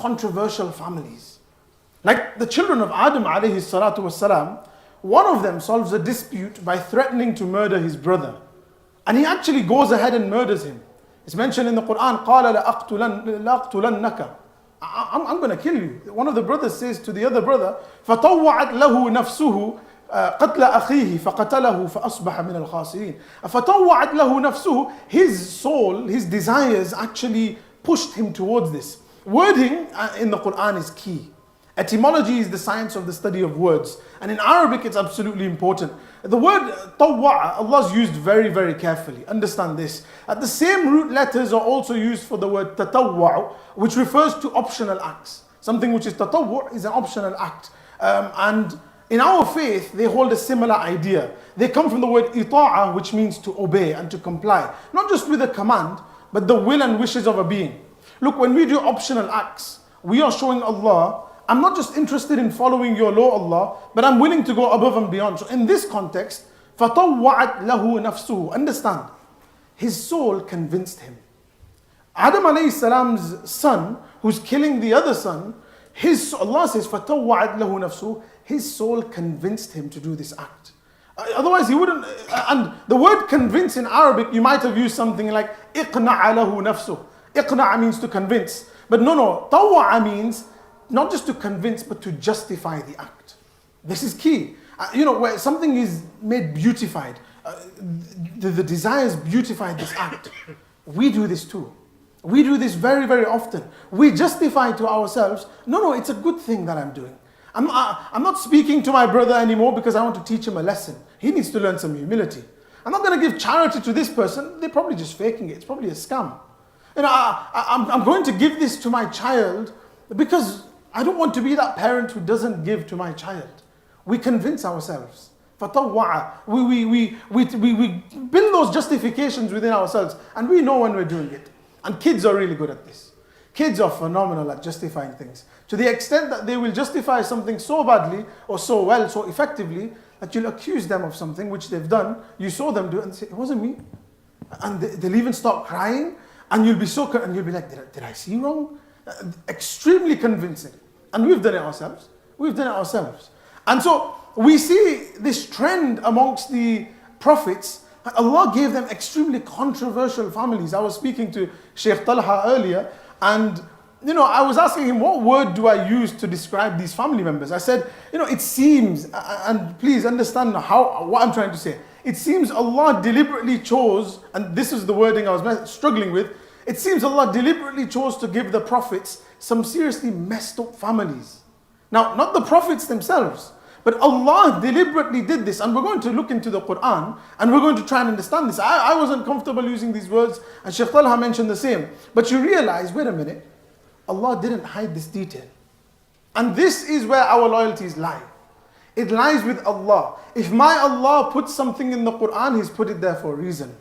controversial families. Like the children of Adam alayhi salatu wasalam, one of them solves a dispute by threatening to murder his brother. And he actually goes ahead and murders him. It's mentioned in the Quran, قَالَ لَأَقْتُلَنَّكَ, I'm going to kill you. One of the brothers says to the other brother, فَطَوَّعَتْ لَهُ نَفْسُهُ قَتْلَ أَخِيهِ فَقَتَلَهُ فَأَصْبَحَ مِنَ الْخَاسِرِينَ. فَطَوَّعَتْ لَهُ نَفْسُهُ, his soul, his desires actually pushed him towards this. Wording in the Quran is key. Etymology is the science of the study of words. And in Arabic, it's absolutely important. The word tawwa'a, Allah's used very, very carefully. Understand this. The same root letters are also used for the word tatawwa'u, which refers to optional acts. Something which is tatawwu' is an optional act. And in our faith, they hold a similar idea. They come from the word ita'a, which means to obey and to comply. Not just with a command, but the will and wishes of a being. Look, when we do optional acts, we are showing Allah, I'm not just interested in following your law, Allah, but I'm willing to go above and beyond. So in this context, فَطَوَّعَتْ لَهُ نَفْسُهُ, understand, his soul convinced him. Adam alayhi salam's son, who's killing the other son, Allah says, فَطَوَّعَتْ لَهُ نَفْسُهُ, his soul convinced him to do this act. Otherwise he wouldn't, and the word convince in Arabic, you might have used something like إِقْنَعَ لَهُ نَفْسُهُ. إِقْنَعَ means to convince. But no, طَوَّعَ means not just to convince, but to justify the act. This is key. Where something is made beautified, the desires beautify this act. We do this too. We do this very, very often. We justify to ourselves, no, it's a good thing that I'm doing. I'm not speaking to my brother anymore because I want to teach him a lesson. He needs to learn some humility. I'm not going to give charity to this person. They're probably just faking it. It's probably a scam. I'm going to give this to my child because I don't want to be that parent who doesn't give to my child. We convince ourselves. فَطَوَّعَ. We build those justifications within ourselves, and we know when we're doing it. And kids are really good at this. Kids are phenomenal at justifying things. To the extent that they will justify something so badly, or so well, so effectively, that you'll accuse them of something which they've done. You saw them do it and say, it wasn't me. And they'll even start crying, and you'll be like, did I see wrong? Extremely convincing. And we've done it ourselves. And so we see this trend amongst the prophets. Allah gave them extremely controversial families. I was speaking to Sheikh Talha earlier, and I was asking him, what word do I use to describe these family members? I said, it seems, and please understand what I'm trying to say. It seems Allah deliberately chose, and this is the wording I was struggling with, it seems Allah deliberately chose to give the prophets some seriously messed up families. Now, not the prophets themselves, but Allah deliberately did this. And we're going to look into the Quran and we're going to try and understand this. I wasn't comfortable using these words, and Shaykh Talha mentioned the same. But you realize, wait a minute, Allah didn't hide this detail. And this is where our loyalties lie. It lies with Allah. If my Allah puts something in the Quran, He's put it there for a reason.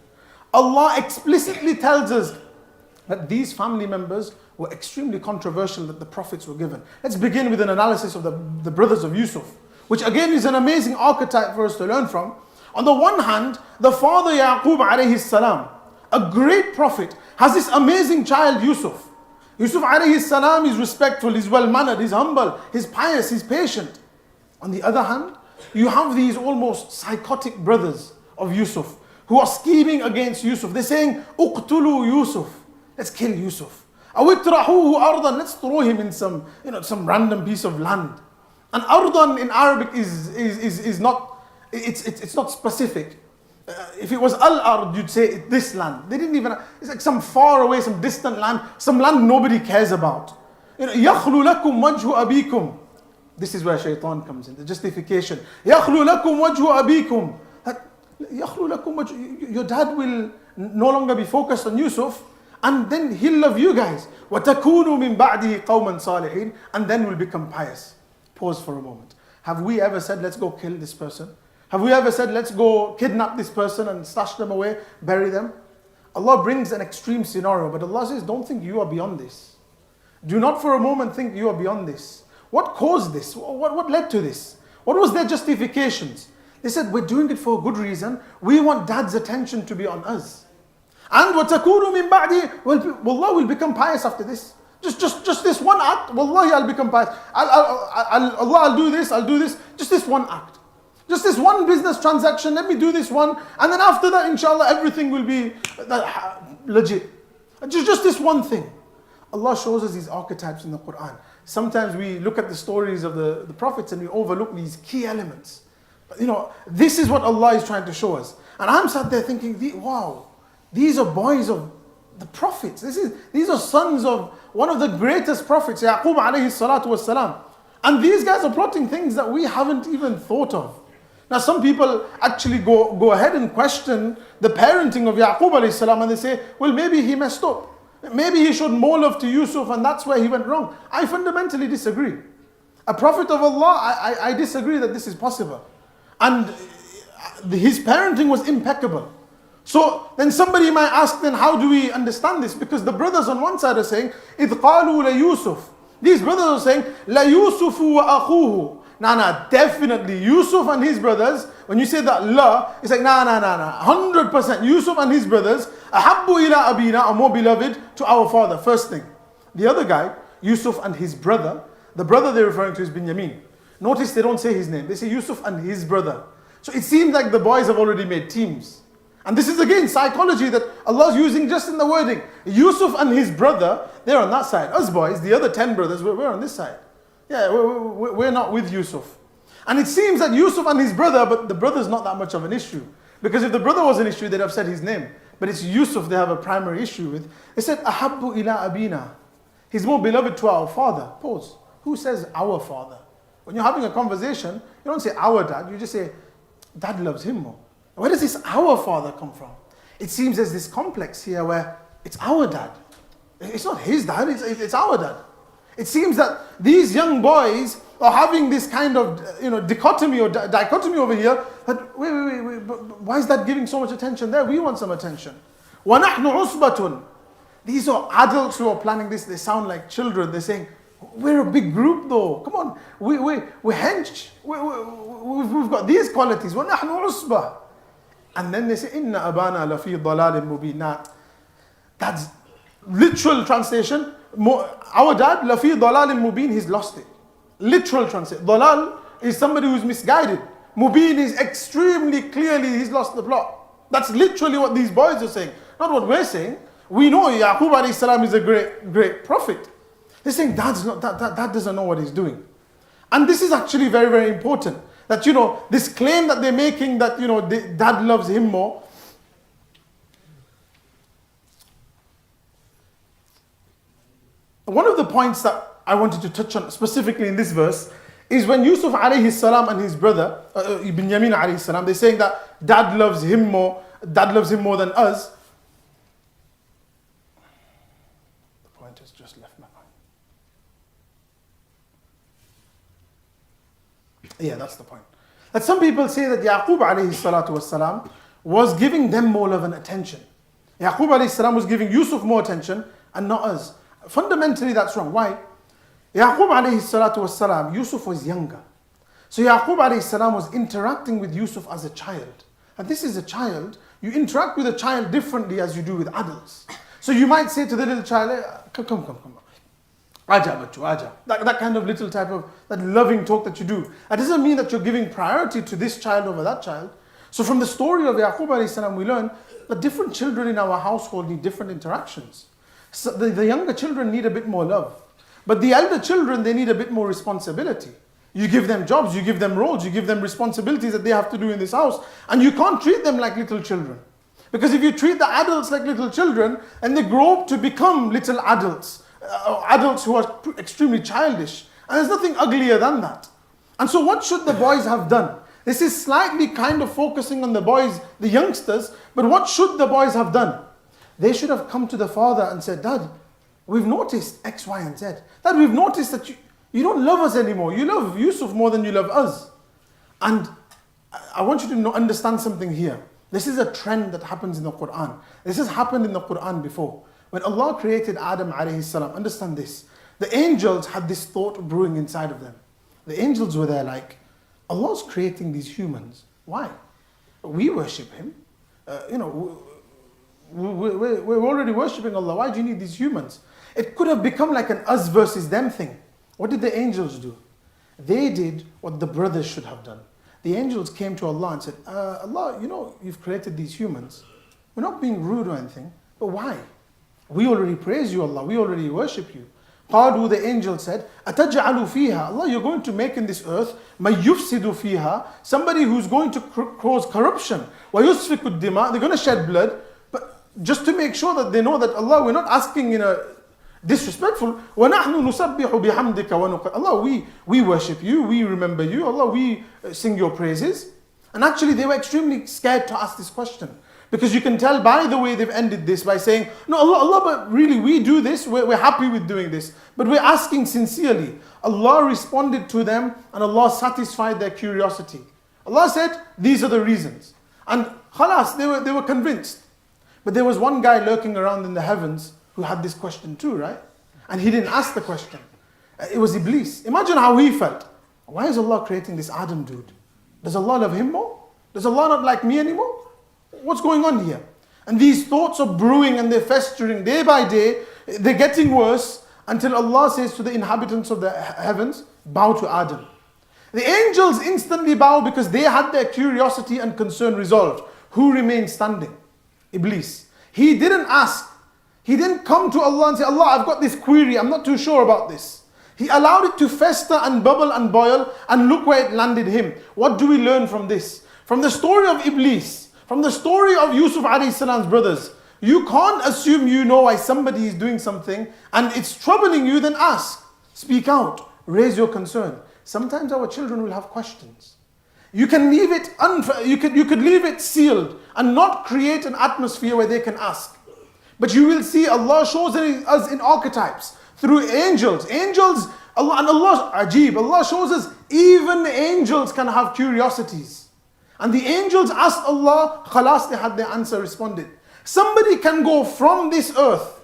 Allah explicitly tells us that these family members were extremely controversial that the prophets were given. Let's begin with an analysis of the brothers of Yusuf, which again is an amazing archetype for us to learn from. On the one hand, the father Yaqub alayhi salam, a great prophet, has this amazing child Yusuf. Yusuf alayhi salam is respectful, he's well-mannered, he's humble, he's pious, he's patient. On the other hand, you have these almost psychotic brothers of Yusuf who are scheming against Yusuf. They're saying, "Uqtulu Yusuf." Let's kill Yusuf. Awitrahuhu ardan. Let's throw him in some random piece of land. And ardan in Arabic is not, it's not specific. If it was al-ard, you'd say this land. They didn't even, it's like some far away, some distant land, some land nobody cares about. يَخْلُ لَكُمْ وَجْهُ أَبِيكُمْ. This is where shaitan comes in, the justification. يَخْلُ لَكُمْ وَجْهُ أَبِيكُمْ. يَخْلُ لَكُمْ وَجْهُ. Your dad will no longer be focused on Yusuf, and then he'll love you guys. وَتَكُونُوا مِنْ بَعْدِهِ قَوْمًا صَالِحِينَ. And then we'll become pious. Pause for a moment. Have we ever said, let's go kill this person? Have we ever said, let's go kidnap this person and stash them away, bury them? Allah brings an extreme scenario, but Allah says, don't think you are beyond this. Do not for a moment think you are beyond this. What caused this? What led to this? What was their justifications? They said, we're doing it for a good reason. We want dad's attention to be on us. And وَتَكُونُوا مِنْ بَعْدِهِ, Allah will become pious after this. Just this one act, wallahi, I'll become pious. Allah, I'll do this. Just this one act. Just this one business transaction, let me do this one. And then after that, inshallah, everything will be legit. Just this one thing. Allah shows us these archetypes in the Quran. Sometimes we look at the stories of the prophets and we overlook these key elements. But, this is what Allah is trying to show us. And I'm sat there thinking, wow, these are boys of the prophets. These are sons of one of the greatest prophets, Yaqub alayhi salatu wassalam. And these guys are plotting things that we haven't even thought of. Now some people actually go ahead and question the parenting of Yaqub alayhi salam, and they say, well, maybe he messed up. Maybe he showed more love to Yusuf and that's where he went wrong. I fundamentally disagree. A prophet of Allah, I disagree that this is possible. And his parenting was impeccable. So then somebody might ask, then how do we understand this? Because the brothers on one side are saying, إِذْ قَالُوا لَيُوسُف. These brothers are saying, لَيُوسُفُ وَأَخُوهُ. Nah, definitely Yusuf and his brothers. When you say that la, it's like nah. 100% Yusuf and his brothers, أَحَبُّ إِلَىٰ أَبِينَا, are more beloved to our father. First thing. The other guy, Yusuf and his brother, the brother they're referring to is Binyamin. Notice they don't say his name. They say Yusuf and his brother. So it seems like the boys have already made teams. And this is again psychology that Allah is using just in the wording. Yusuf and his brother, they're on that side. Us boys, the other 10 brothers, we're on this side. Yeah, we're not with Yusuf. And it seems that Yusuf and his brother, but the brother's not that much of an issue. Because if the brother was an issue, they'd have said his name. But it's Yusuf they have a primary issue with. They said, أَحَبُّ إِلَىٰ أَبِينَا. He's more beloved to our father. Pause. Who says our father? When you're having a conversation, you don't say our dad, you just say, dad loves him more. Where does this our father come from? It seems there's this complex here where it's our dad. It's not his dad, it's our dad. It seems that these young boys are having this kind of dichotomy or dichotomy over here. But wait, why is that giving so much attention there? We want some attention. وَنَحْنُ عُصْبَةٌ. These are adults who are planning this. They sound like children. They're saying, we're a big group though. Come on, we're hench. We've got these qualities. وَنَحْنُ عُصْبَةٌ. And then they say, إِنَّ أَبَانَا لَفِي ضَلَالٍ مُبِينٍ. Now, that's literal translation. Our dad, لَفِي ضَلَالٍ مُبِينٍ, he's lost it. Literal translation. Dalal is somebody who's misguided. Mubin is extremely clearly, he's lost the plot. That's literally what these boys are saying. Not what we're saying. We know Yaqub alayhi salam is a great prophet. They're saying dad doesn't know what he's doing. And this is actually very, very important. That, this claim that they're making that, dad loves him more. One of the points that I wanted to touch on specifically in this verse is when Yusuf alayhi salam and his brother, Binyamin alayhi salam, they're saying that dad loves him more than us. The point has just left my mind. Yeah, that's the point. That some people say that Yaqub alayhi salatu wassalam was giving them more love and attention. Yaqub alayhi salam was giving Yusuf more attention and not us. Fundamentally that's wrong. Why? Yaqub alayhi salatu wassalam, Yusuf was younger. So Yaqub alayhi salam was interacting with Yusuf as a child. And this is a child, you interact with a child differently as you do with adults. So you might say to the little child, come. Aja bachu, aja. That kind of little type of, that loving talk that you do. That doesn't mean that you're giving priority to this child over that child. So from the story of Yaqub alayhi salam, we learn that different children in our household need different interactions. So the younger children need a bit more love. But the elder children, they need a bit more responsibility. You give them jobs, you give them roles, you give them responsibilities that they have to do in this house. And you can't treat them like little children. Because if you treat the adults like little children, and they grow up to become little adults, adults who are extremely childish. And there's nothing uglier than that. And so what should the boys have done? This is slightly kind of focusing on the boys, the youngsters, but what should the boys have done? They should have come to the father and said, Dad, we've noticed X, Y, and Z. Dad, we've noticed that you don't love us anymore. You love Yusuf more than you love us. And I want you to understand something here. This is a trend that happens in the Quran. This has happened in the Quran before. When Allah created Adam alayhi salam, understand this. The angels had this thought brewing inside of them. The angels were there like, Allah's creating these humans. Why? We worship Him. We're already worshipping Allah. Why do you need these humans? It could have become like an us versus them thing. What did the angels do? They did what the brothers should have done. The angels came to Allah and said, Allah, you've created these humans. We're not being rude or anything, but why? We already praise you, Allah. We already worship you. قالوا, the angel said, أَتَجْعَلُ فِيهَا, Allah, you're going to make in this earth مَن يُفْسِدُ فِيهَا, somebody who's going to cause corruption. وَيُسْفِكُ الدِّمَاء, they're going to shed blood. But just to make sure that they know that, Allah, we're not asking in a disrespectful, وَنَحْنُ نُسَبِّحُ بِحَمْدِكَ وَنُقَ, Allah, we worship you, we remember you, Allah, we sing your praises. And actually they were extremely scared to ask this question. Because you can tell by the way they've ended this by saying, no, Allah, but really we do this, we're happy with doing this. But we're asking sincerely. Allah responded to them and Allah satisfied their curiosity. Allah said, these are the reasons. And khalas, they were convinced. But there was one guy lurking around in the heavens who had this question too, right? And he didn't ask the question. It was Iblis. Imagine how he felt. Why is Allah creating this Adam dude? Does Allah love him more? Does Allah not like me anymore? What's going on here? And these thoughts are brewing and they're festering day by day. They're getting worse until Allah says to the inhabitants of the heavens, bow to Adam. The angels instantly bow because they had their curiosity and concern resolved. Who remained standing? Iblis. He didn't ask. He didn't come to Allah and say, Allah, I've got this query. I'm not too sure about this. He allowed it to fester and bubble and boil, and look where it landed him. What do we learn from this? From the story of Iblis, from the story of Yusuf alayhi salam's brothers, you can't assume you know why somebody is doing something and it's troubling you, then ask. Speak out. Raise your concern. Sometimes our children will have questions. You can leave it you could leave it sealed and not create an atmosphere where they can ask. But you will see Allah shows us in archetypes through angels. Angels, Allah, and Allah, ajib, Allah shows us even angels can have curiosities. And the angels asked Allah, khalas, they had their answer responded. Somebody can go from this earth,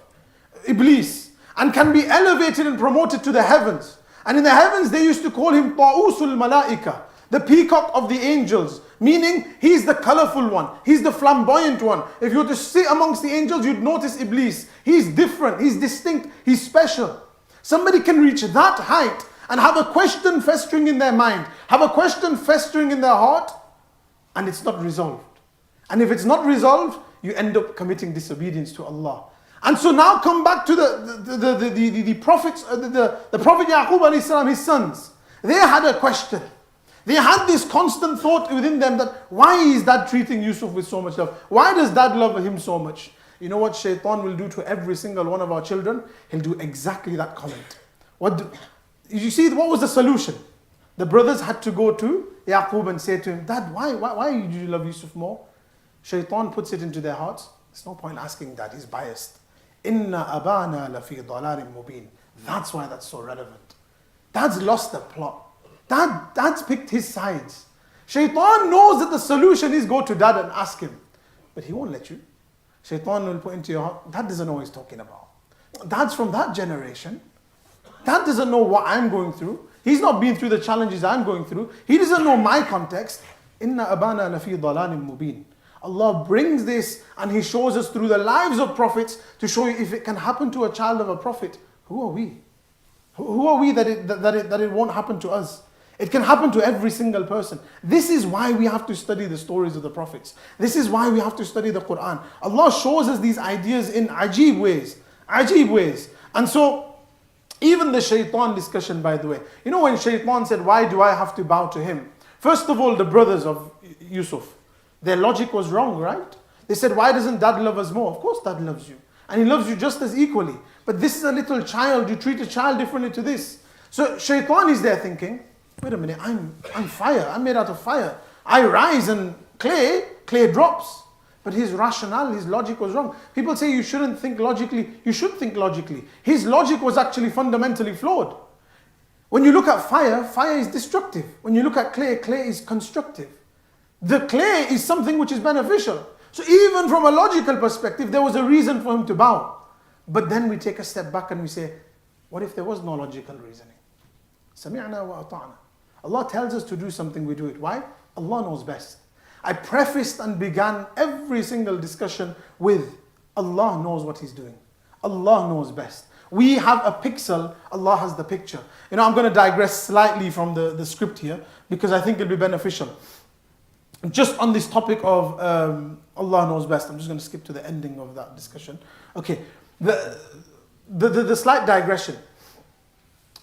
Iblis, and can be elevated and promoted to the heavens. And in the heavens they used to call him Ta'usul Malaika, the peacock of the angels. Meaning, he's the colorful one, he's the flamboyant one. If you were to sit amongst the angels, you'd notice Iblis. He's different, he's distinct, he's special. Somebody can reach that height and have a question festering in their mind, have a question festering in their heart, and it's not resolved. And if it's not resolved, you end up committing disobedience to Allah. And so now come back to the prophets, the Prophet Yaqub alayhi salam, his sons. They had a question. They had this constant thought within them that why is dad treating Yusuf with so much love? Why does dad love him so much? You know what shaitan will do to every single one of our children? He'll do exactly that comment. You see, what was the solution? The brothers had to go to Yaqub and say to him, Dad, why do you love Yusuf more? Shaitan puts it into their hearts. There's no point asking Dad, he's biased. Inna abana lafi dalarin mubin. That's why that's so relevant. Dad's lost the plot. Dad's picked his sides. Shaitan knows that the solution is go to Dad and ask him. But he won't let you. Shaitan will put into your heart, Dad doesn't know what he's talking about. Dad's from that generation. Dad doesn't know what I'm going through. He's not been through the challenges I'm going through. He doesn't know my context. Inna abana lafi dalarin mubin. Allah brings this and He shows us through the lives of prophets to show you if it can happen to a child of a prophet, who are we? Who are we that it won't happen to us? It can happen to every single person. This is why we have to study the stories of the prophets. This is why we have to study the Quran. Allah shows us these ideas in ajib ways. Ajib ways. And so, even the shaitan discussion, by the way. You know when shaitan said, why do I have to bow to him? First of all, the brothers of Yusuf, their logic was wrong, right? They said, why doesn't dad love us more? Of course dad loves you. And he loves you just as equally. But this is a little child. You treat a child differently to this. So shaitan is there thinking, wait a minute, I'm fire. I'm made out of fire. I rise and clay drops. But his rationale, his logic was wrong. People say you shouldn't think logically. You should think logically. His logic was actually fundamentally flawed. When you look at fire, fire is destructive. When you look at clay, clay is constructive. The clay is something which is beneficial. So even from a logical perspective, there was a reason for him to bow. But then we take a step back and we say, what if there was no logical reasoning? Sami'na wa ata'na. Allah tells us to do something, we do it. Why? Allah knows best. I prefaced and began every single discussion with Allah knows what He's doing. Allah knows best. We have a pixel, Allah has the picture. I'm going to digress slightly from the script here because I think it'll be beneficial. Just on this topic of Allah knows best, I'm just going to skip to the ending of that discussion. Okay, the slight digression.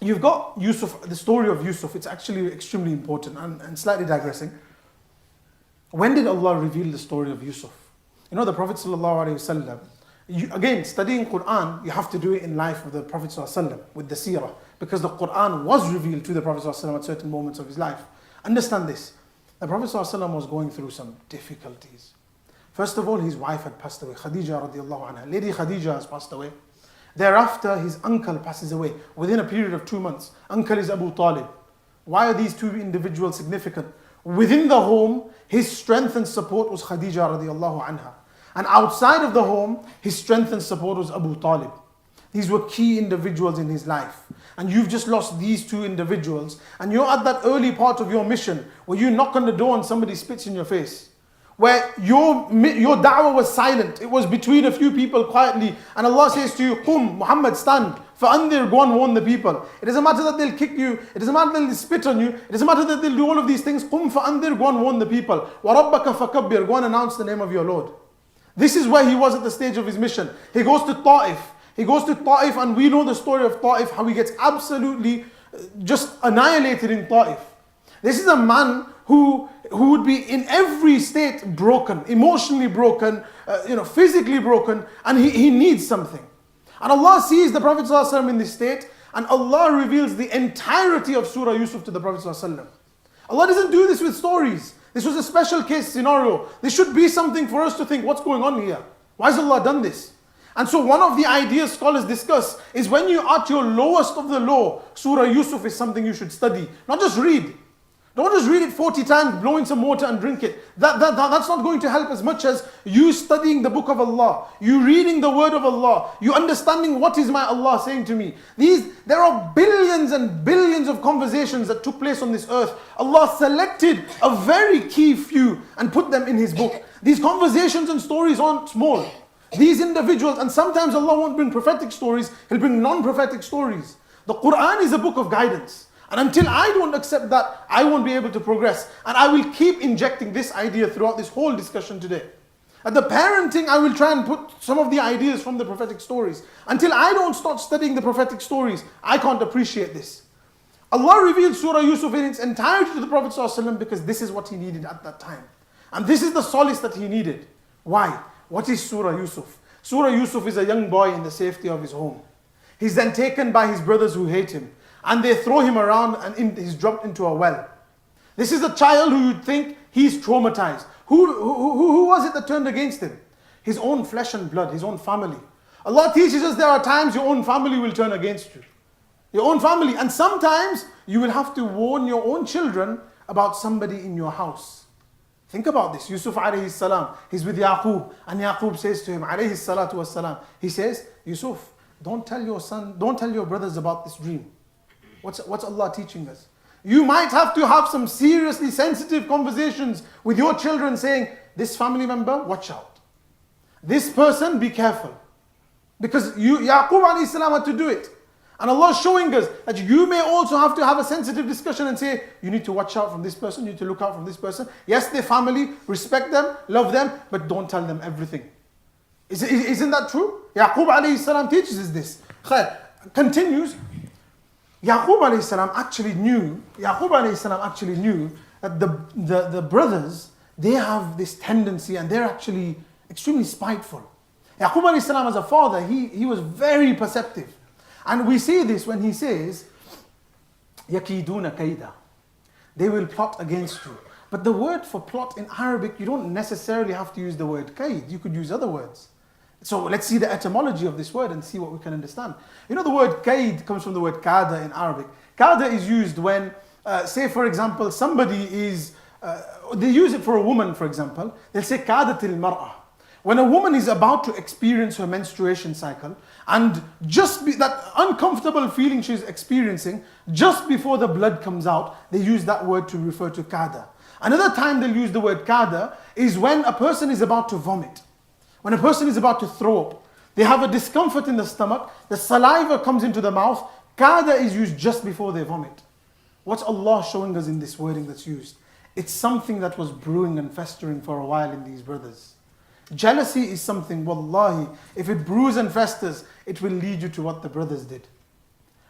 You've got Yusuf, the story of Yusuf. It's actually extremely important and slightly digressing. When did Allah reveal the story of Yusuf? The Prophet ﷺ, again, studying Quran, you have to do it in life with the Prophet ﷺ, with the seerah, because the Quran was revealed to the Prophet ﷺ at certain moments of his life. Understand this. The Prophet ﷺ was going through some difficulties. First of all, his wife had passed away, Khadija radiallahu anha. Lady Khadija has passed away. Thereafter, his uncle passes away within a period of 2 months. Uncle is Abu Talib. Why are these two individuals significant? Within the home, his strength and support was Khadija radiallahu anha. And outside of the home, his strength and support was Abu Talib. These were key individuals in his life. And you've just lost these two individuals. And you're at that early part of your mission where you knock on the door and somebody spits in your face. Where your da'wah was silent. It was between a few people quietly. And Allah says to you, Qum, Muhammad, stand. فَأَنذِرْ, go and warn the people. It doesn't matter that they'll kick you. It doesn't matter that they'll spit on you. It doesn't matter that they'll do all of these things. Qum فَأَنذِرْ, go and warn the people. وَرَبَّكَ فَكَبِّرْ, go and announce the name of your Lord. This is where he was at the stage of his mission. He goes to Ta'if. He goes to Ta'if, and we know the story of Ta'if, how he gets absolutely just annihilated in Ta'if. This is a man who would be in every state broken, emotionally broken, physically broken, and he needs something. And Allah sees the Prophet ﷺ in this state, and Allah reveals the entirety of Surah Yusuf to the Prophet ﷺ. Allah doesn't do this with stories. This was a special case scenario. This should be something for us to think, what's going on here? Why has Allah done this? And so one of the ideas scholars discuss is when you're at your lowest of the low, Surah Yusuf is something you should study, not just read. Don't just read it 40 times, blow in some water and drink it. That's not going to help as much as you studying the book of Allah, you reading the word of Allah, you understanding what is my Allah saying to me. There are billions and billions of conversations that took place on this earth. Allah selected a very key few and put them in His book. These conversations and stories aren't small. These individuals, and sometimes Allah won't bring prophetic stories, He'll bring non-prophetic stories. The Quran is a book of guidance. And until I don't accept that, I won't be able to progress. And I will keep injecting this idea throughout this whole discussion today. At the parenting, I will try and put some of the ideas from the prophetic stories. Until I don't start studying the prophetic stories, I can't appreciate this. Allah revealed Surah Yusuf in its entirety to the Prophet ﷺ because this is what he needed at that time. And this is the solace that he needed. Why? What is Surah Yusuf? Surah Yusuf is a young boy in the safety of his home. He's then taken by his brothers who hate him. And they throw him around and he's dropped into a well. This is a child who you'd think he's traumatized. Who was it that turned against him? His own flesh and blood, his own family. Allah teaches us there are times your own family will turn against you. Your own family. And sometimes you will have to warn your own children about somebody in your house. Think about this. Yusuf alayhi salam, he's with Yaqub. And Yaqub says to him, alayhi salatu wassalam, he says, Yusuf, don't tell your brothers about this dream. What's Allah teaching us? You might have to have some seriously sensitive conversations with your children saying, this family member, watch out. This person, be careful. Because Yaqub alayhi salam had to do it. And Allah is showing us that you may also have to have a sensitive discussion and say, you need to watch out from this person, you need to look out from this person. Yes, they're family, respect them, love them, but don't tell them everything. Isn't that true? Yaqub alayhi salam teaches us this. Continues. Yaqub alayhi salam actually knew that the brothers, they have this tendency and they're actually extremely spiteful. Yaqub alayhi salam as a father, he was very perceptive. And we see this when he says, يَكِيدُونَ كَيْدًا. They will plot against you. But the word for plot in Arabic, you don't necessarily have to use the word kaid. You could use other words. So let's see the etymology of this word and see what we can understand. You know, the word kaid comes from the word kada in Arabic. Kada is used when, say for example, somebody is, they use it for a woman, for example. They'll say kadatil mar'ah. When a woman is about to experience her menstruation cycle, and that uncomfortable feeling she's experiencing, just before the blood comes out, they use that word to refer to kada. Another time they'll use the word kada is when a person is about to vomit. When a person is about to throw up. They have a discomfort in the stomach. The saliva comes into the mouth. Kada is used just before they vomit. What's Allah showing us in this wording that's used? It's something that was brewing and festering for a while in these brothers. Jealousy is something, wallahi, if it brews and festers, it will lead you to what the brothers did.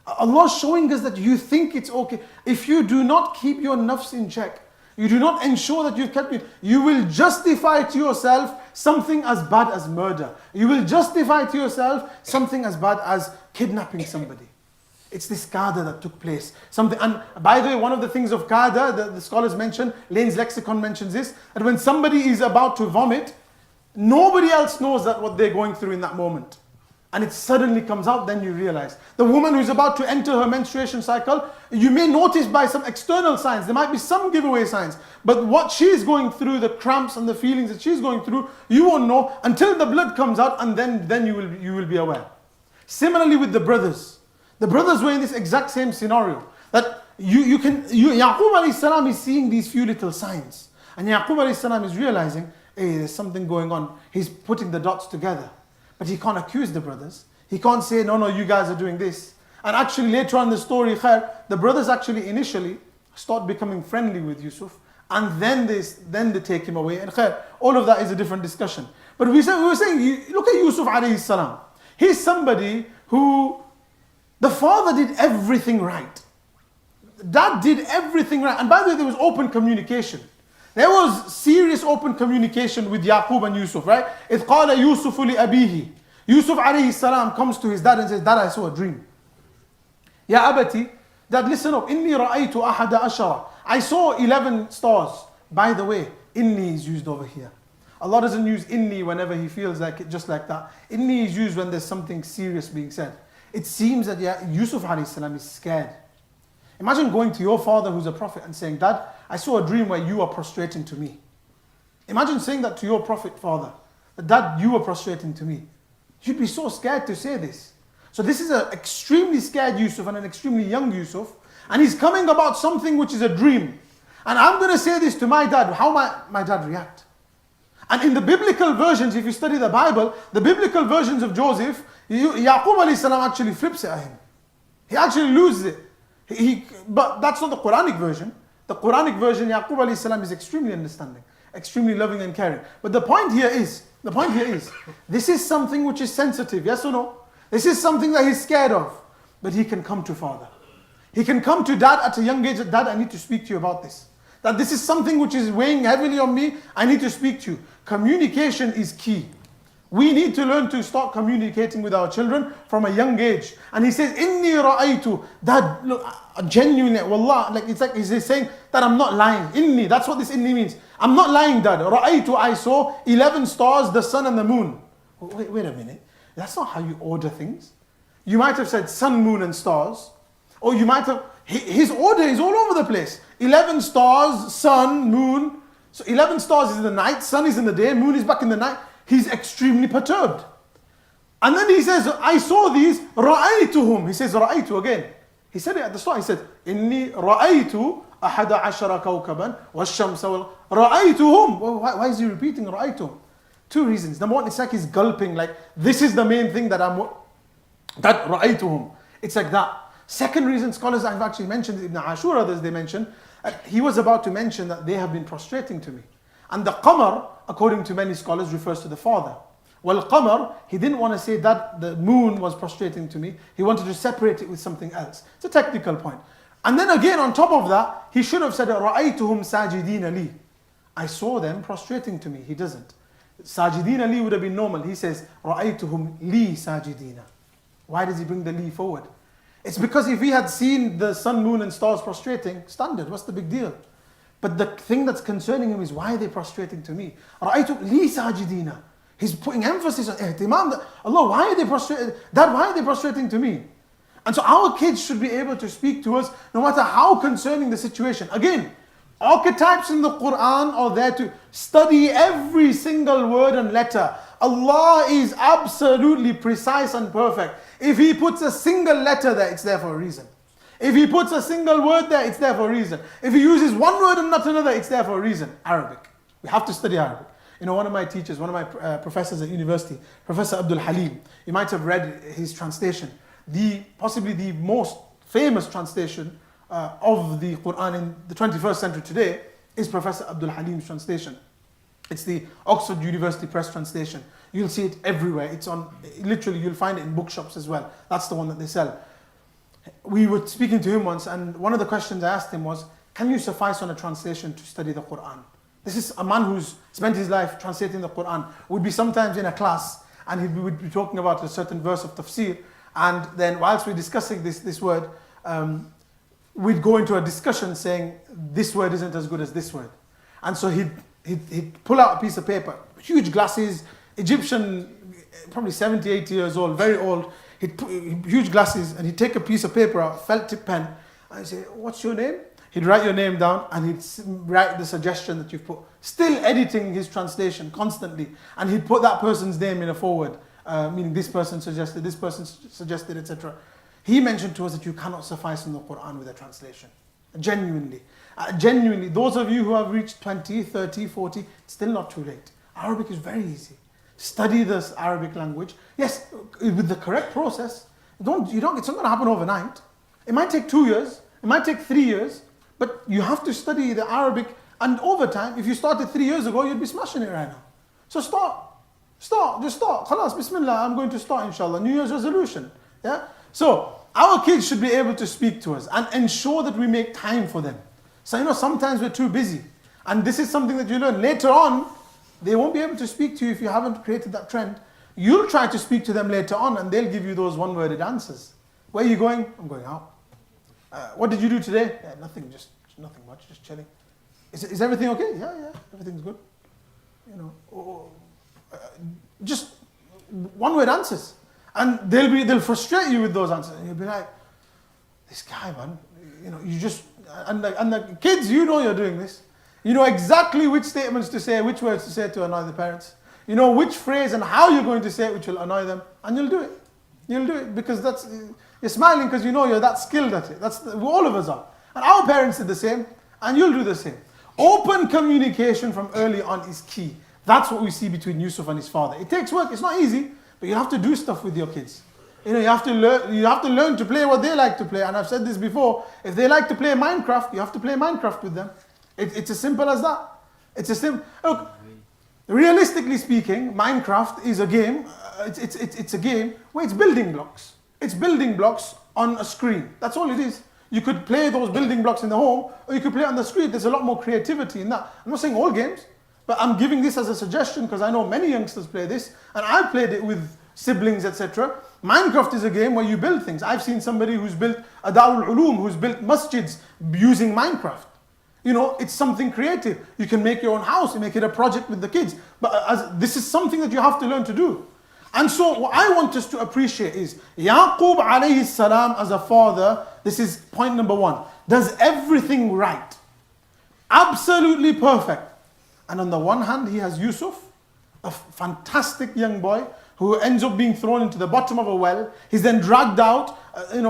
Allah is showing us that you think it's okay. If you do not keep your nafs in check, you do not ensure that you've kept it, you will justify to yourself something as bad as murder. You will justify to yourself something as bad as kidnapping somebody. It's this qada that took place. Something, and by the way, one of the things of qada, the scholars mention, Lane's lexicon mentions this, that when somebody is about to vomit, nobody else knows that what they're going through in that moment. And it suddenly comes out, then you realize. The woman who's about to enter her menstruation cycle, you may notice by some external signs, there might be some giveaway signs, but what she's going through, the cramps and the feelings that she's going through, you won't know until the blood comes out, and then you will be aware. Similarly with the brothers. The brothers were in this exact same scenario. That Yaqub alayhi salam is seeing these few little signs. And Yaqub alayhi salam is realizing, hey, there's something going on. He's putting the dots together. But he can't accuse the brothers. He can't say, no, you guys are doing this. And actually later on in the story, the brothers actually initially start becoming friendly with Yusuf. And then they take him away. And all of that is a different discussion. But we were saying, look at Yusuf alayhi salam. He's somebody who, the father did everything right. Dad did everything right. And by the way, there was open communication. There was serious open communication with Yaqub and Yusuf, right? إِذْ قَالَ يُوسُفُ لِأَبِيهِ Yusuf alayhi salam comes to his dad and says, Dad, I saw a dream. Ya abati, Dad, listen up. إِنِّي رَأَيْتُ أَحَدَ أَشَرَ I saw 11 stars. By the way, inni is used over here. Allah doesn't use inni whenever He feels like it, just like that. Inni is used when there's something serious being said. It seems that Yusuf alayhi salam is scared. Imagine going to your father who's a prophet and saying, Dad, I saw a dream where you are prostrating to me. Imagine saying that to your prophet father. That, Dad, you are prostrating to me. You'd be so scared to say this. So this is an extremely scared Yusuf and an extremely young Yusuf. And he's coming about something which is a dream. And I'm going to say this to my dad. How might my dad react? And in the biblical versions, if you study the Bible, the biblical versions of Joseph, Yaqub alayhi salam actually flips it at him. He actually loses it. But that's not the Quranic version. The Quranic version, Yaqub alayhi salam is extremely understanding, extremely loving and caring. But the point here is, this is something which is sensitive, yes or no? This is something that he's scared of. But he can come to father. He can come to dad at a young age, Dad, I need to speak to you about this. That this is something which is weighing heavily on me, I need to speak to you. Communication is key. We need to learn to start communicating with our children from a young age. And he says, Inni ra'aytu, Dad, look, genuinely, wallah, like it's like he's saying that I'm not lying. Inni, that's what this inni means. I'm not lying, Dad. Ra'aytu, I saw 11 stars, the sun and the moon. Wait a minute. That's not how you order things. You might have said sun, moon and stars. Or you might have, his order is all over the place. 11 stars, sun, moon. So 11 stars is in the night, sun is in the day, moon is back in the night. He's extremely perturbed. And then he says, I saw these, رَأَيْتُهُمْ. He says, رَأَيْتُ again. He said it at the start. He said, إِنِّي رَأَيْتُ أَحَدَ عَشَرَ كَوْكَبًا وَالشَّمْسَ رَأَيْتُهُم. Why is he repeating رَأَيْتُهُم? Two reasons. Number one, it's like he's gulping, like this is the main thing that رَأَيْتُهُم. It's like that. Second reason, scholars have actually mentioned, Ibn Ashur, others they mention, he was about to mention that they have been prostrating to me. And the qamar, according to many scholars, refers to the father. Well, qamar, he didn't want to say that the moon was prostrating to me. He wanted to separate it with something else. It's a technical point. And then again, on top of that, he should have said, رَأَيْتُهُمْ سَاجِدِينَ لِي. I saw them prostrating to me. He doesn't. Sajidina li would have been normal. He says, رَأَيْتُهُمْ لِي سَاجِدِينَ. Why does he bring the li forward? It's because if he had seen the sun, moon and stars prostrating, standard, what's the big deal? But the thing that's concerning him is, why are they prostrating to me? رَأَيْتُ لِي سَاجِدِينَ. He's putting emphasis on ihtimam. Allah, why are they prostrating? Dad, why are they prostrating to me? And so our kids should be able to speak to us no matter how concerning the situation. Again, archetypes in the Quran are there to study every single word and letter. Allah is absolutely precise and perfect. If He puts a single letter there, it's there for a reason. If He puts a single word there, it's there for a reason. If He uses one word and not another, it's there for a reason. Arabic. We have to study Arabic. One of my teachers, one of my professors at university, Professor Abdul Halim, you might have read his translation. Possibly the most famous translation of the Quran in the 21st century today is Professor Abdul Halim's translation. It's the Oxford University Press translation. You'll see it everywhere. It's literally, you'll find it in bookshops as well. That's the one that they sell. We were speaking to him once, and one of the questions I asked him was, can you suffice on a translation to study the Quran? This is a man who's spent his life translating the Quran. Would be sometimes in a class, and he would be talking about a certain verse of tafsir, and then whilst we're discussing this word, we'd go into a discussion saying, this word isn't as good as this word. And so he'd pull out a piece of paper, huge glasses, Egyptian, probably 70, 80 years old, very old. He'd put huge glasses, and he'd take a piece of paper out, felt tip pen, and he'd say, what's your name? He'd write your name down, and he'd write the suggestion that you've put. Still editing his translation constantly. And he'd put that person's name in a forward, meaning this person suggested, etc. He mentioned to us that you cannot suffice in the Quran with a translation. Genuinely. Genuinely, those of you who have reached 20, 30, 40, it's still not too late. Arabic is very easy. Study this Arabic language. Yes, with the correct process. It's not going to happen overnight. It might take 2 years. It might take 3 years. But you have to study the Arabic, and over time, if you started 3 years ago, you'd be smashing it right now. So start. Just start. Khalas, bismillah, I'm going to start inshallah. New Year's resolution. Yeah. So our kids should be able to speak to us and ensure that we make time for them. So sometimes we're too busy. And this is something that you learn. Later on, they won't be able to speak to you if you haven't created that trend. You'll try to speak to them later on, and they'll give you those one-worded answers. Where are you going? I'm going out. What did you do today? Yeah, nothing, just nothing much, just chilling. Is everything okay? Yeah, everything's good. Just one-word answers. And they'll frustrate you with those answers. And you'll be like, this guy, man, you just, and the kids, you're doing this. You know exactly which statements to say, which words to say to annoy the parents. You know which phrase and how you're going to say it which will annoy them. And you'll do it. You'll do it because you're smiling because you're that skilled at it. All of us are. And our parents did the same, and you'll do the same. Open communication from early on is key. That's what we see between Yusuf and his father. It takes work, it's not easy, but you have to do stuff with your kids. You have to learn to play what they like to play. And I've said this before, if they like to play Minecraft, you have to play Minecraft with them. It's as simple as that. Look, realistically speaking, Minecraft is a game. It's a game where it's building blocks. It's building blocks on a screen. That's all it is. You could play those building blocks in the home, or you could play on the screen. There's a lot more creativity in that. I'm not saying all games, but I'm giving this as a suggestion because I know many youngsters play this, and I've played it with siblings, etc. Minecraft is a game where you build things. I've seen somebody who's built a Darul Uloom, who's built masjids using Minecraft. It's something creative. You can make your own house, you make it a project with the kids. But this is something that you have to learn to do. And so what I want us to appreciate is, Yaqub alayhi salam as a father, this is point number 1, does everything right. Absolutely perfect. And on the one hand, he has Yusuf, a fantastic young boy, who ends up being thrown into the bottom of a well. He's then dragged out,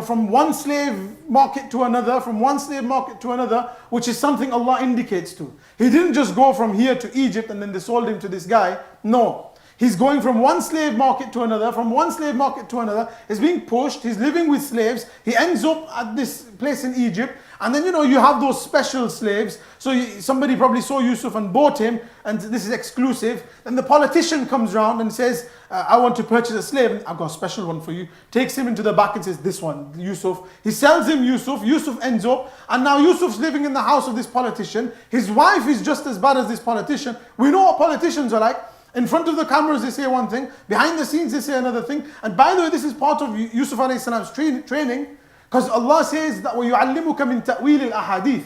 from one slave market to another, which is something Allah indicates to. He didn't just go from here to Egypt and then they sold him to this guy. No. He's going from one slave market to another, He's being pushed, he's living with slaves. He ends up at this place in Egypt. And then, you have those special slaves. So somebody probably saw Yusuf and bought him, and this is exclusive. Then the politician comes around and says, I want to purchase a slave. And I've got a special one for you. Takes him into the back and says, this one, Yusuf. He sells him Yusuf. Yusuf ends up, and now Yusuf's living in the house of this politician. His wife is just as bad as this politician. We know what politicians are like. In front of the cameras they say one thing, behind the scenes they say another thing. And by the way, this is part of Yusuf alayhi salam's training, because Allah says that وَيُعَلِّمُكَ مِن تَأْوِيلِ الْأَحَادِيثِ.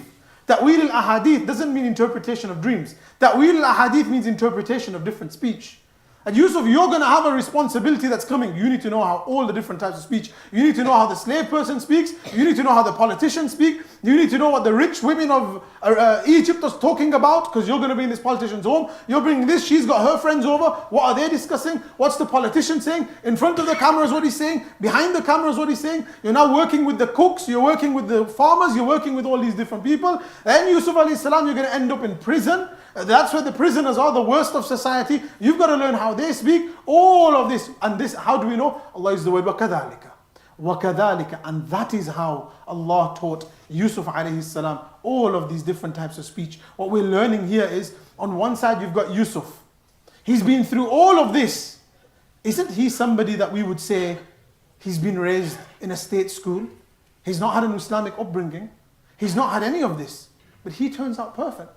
Ta'wil al-ahadith doesn't mean interpretation of dreams. Ta'wil al-ahadith means interpretation of different speech. And Yusuf, you're going to have a responsibility that's coming. You need to know how all the different types of speech. You need to know how the slave person speaks. You need to know how the politicians speak. You need to know what the rich women of Egypt are talking about, because you're going to be in this politician's home. You're bringing this, she's got her friends over. What are they discussing? What's the politician saying? In front of the camera is what he's saying. Behind the camera is what he's saying. You're now working with the cooks. You're working with the farmers. You're working with all these different people. Then Yusuf alayhi salam, you're going to end up in prison. That's where the prisoners are, the worst of society. You've got to learn how they speak. All of this. And this, how do we know? Allah is the word, وَكَذَلِكَ. وَكَذَلِكَ. And that is how Allah taught Yusuf alayhi salam all of these different types of speech. What we're learning here is, on one side you've got Yusuf. He's been through all of this. Isn't he somebody that we would say he's been raised in a state school? He's not had an Islamic upbringing. He's not had any of this. But he turns out perfect.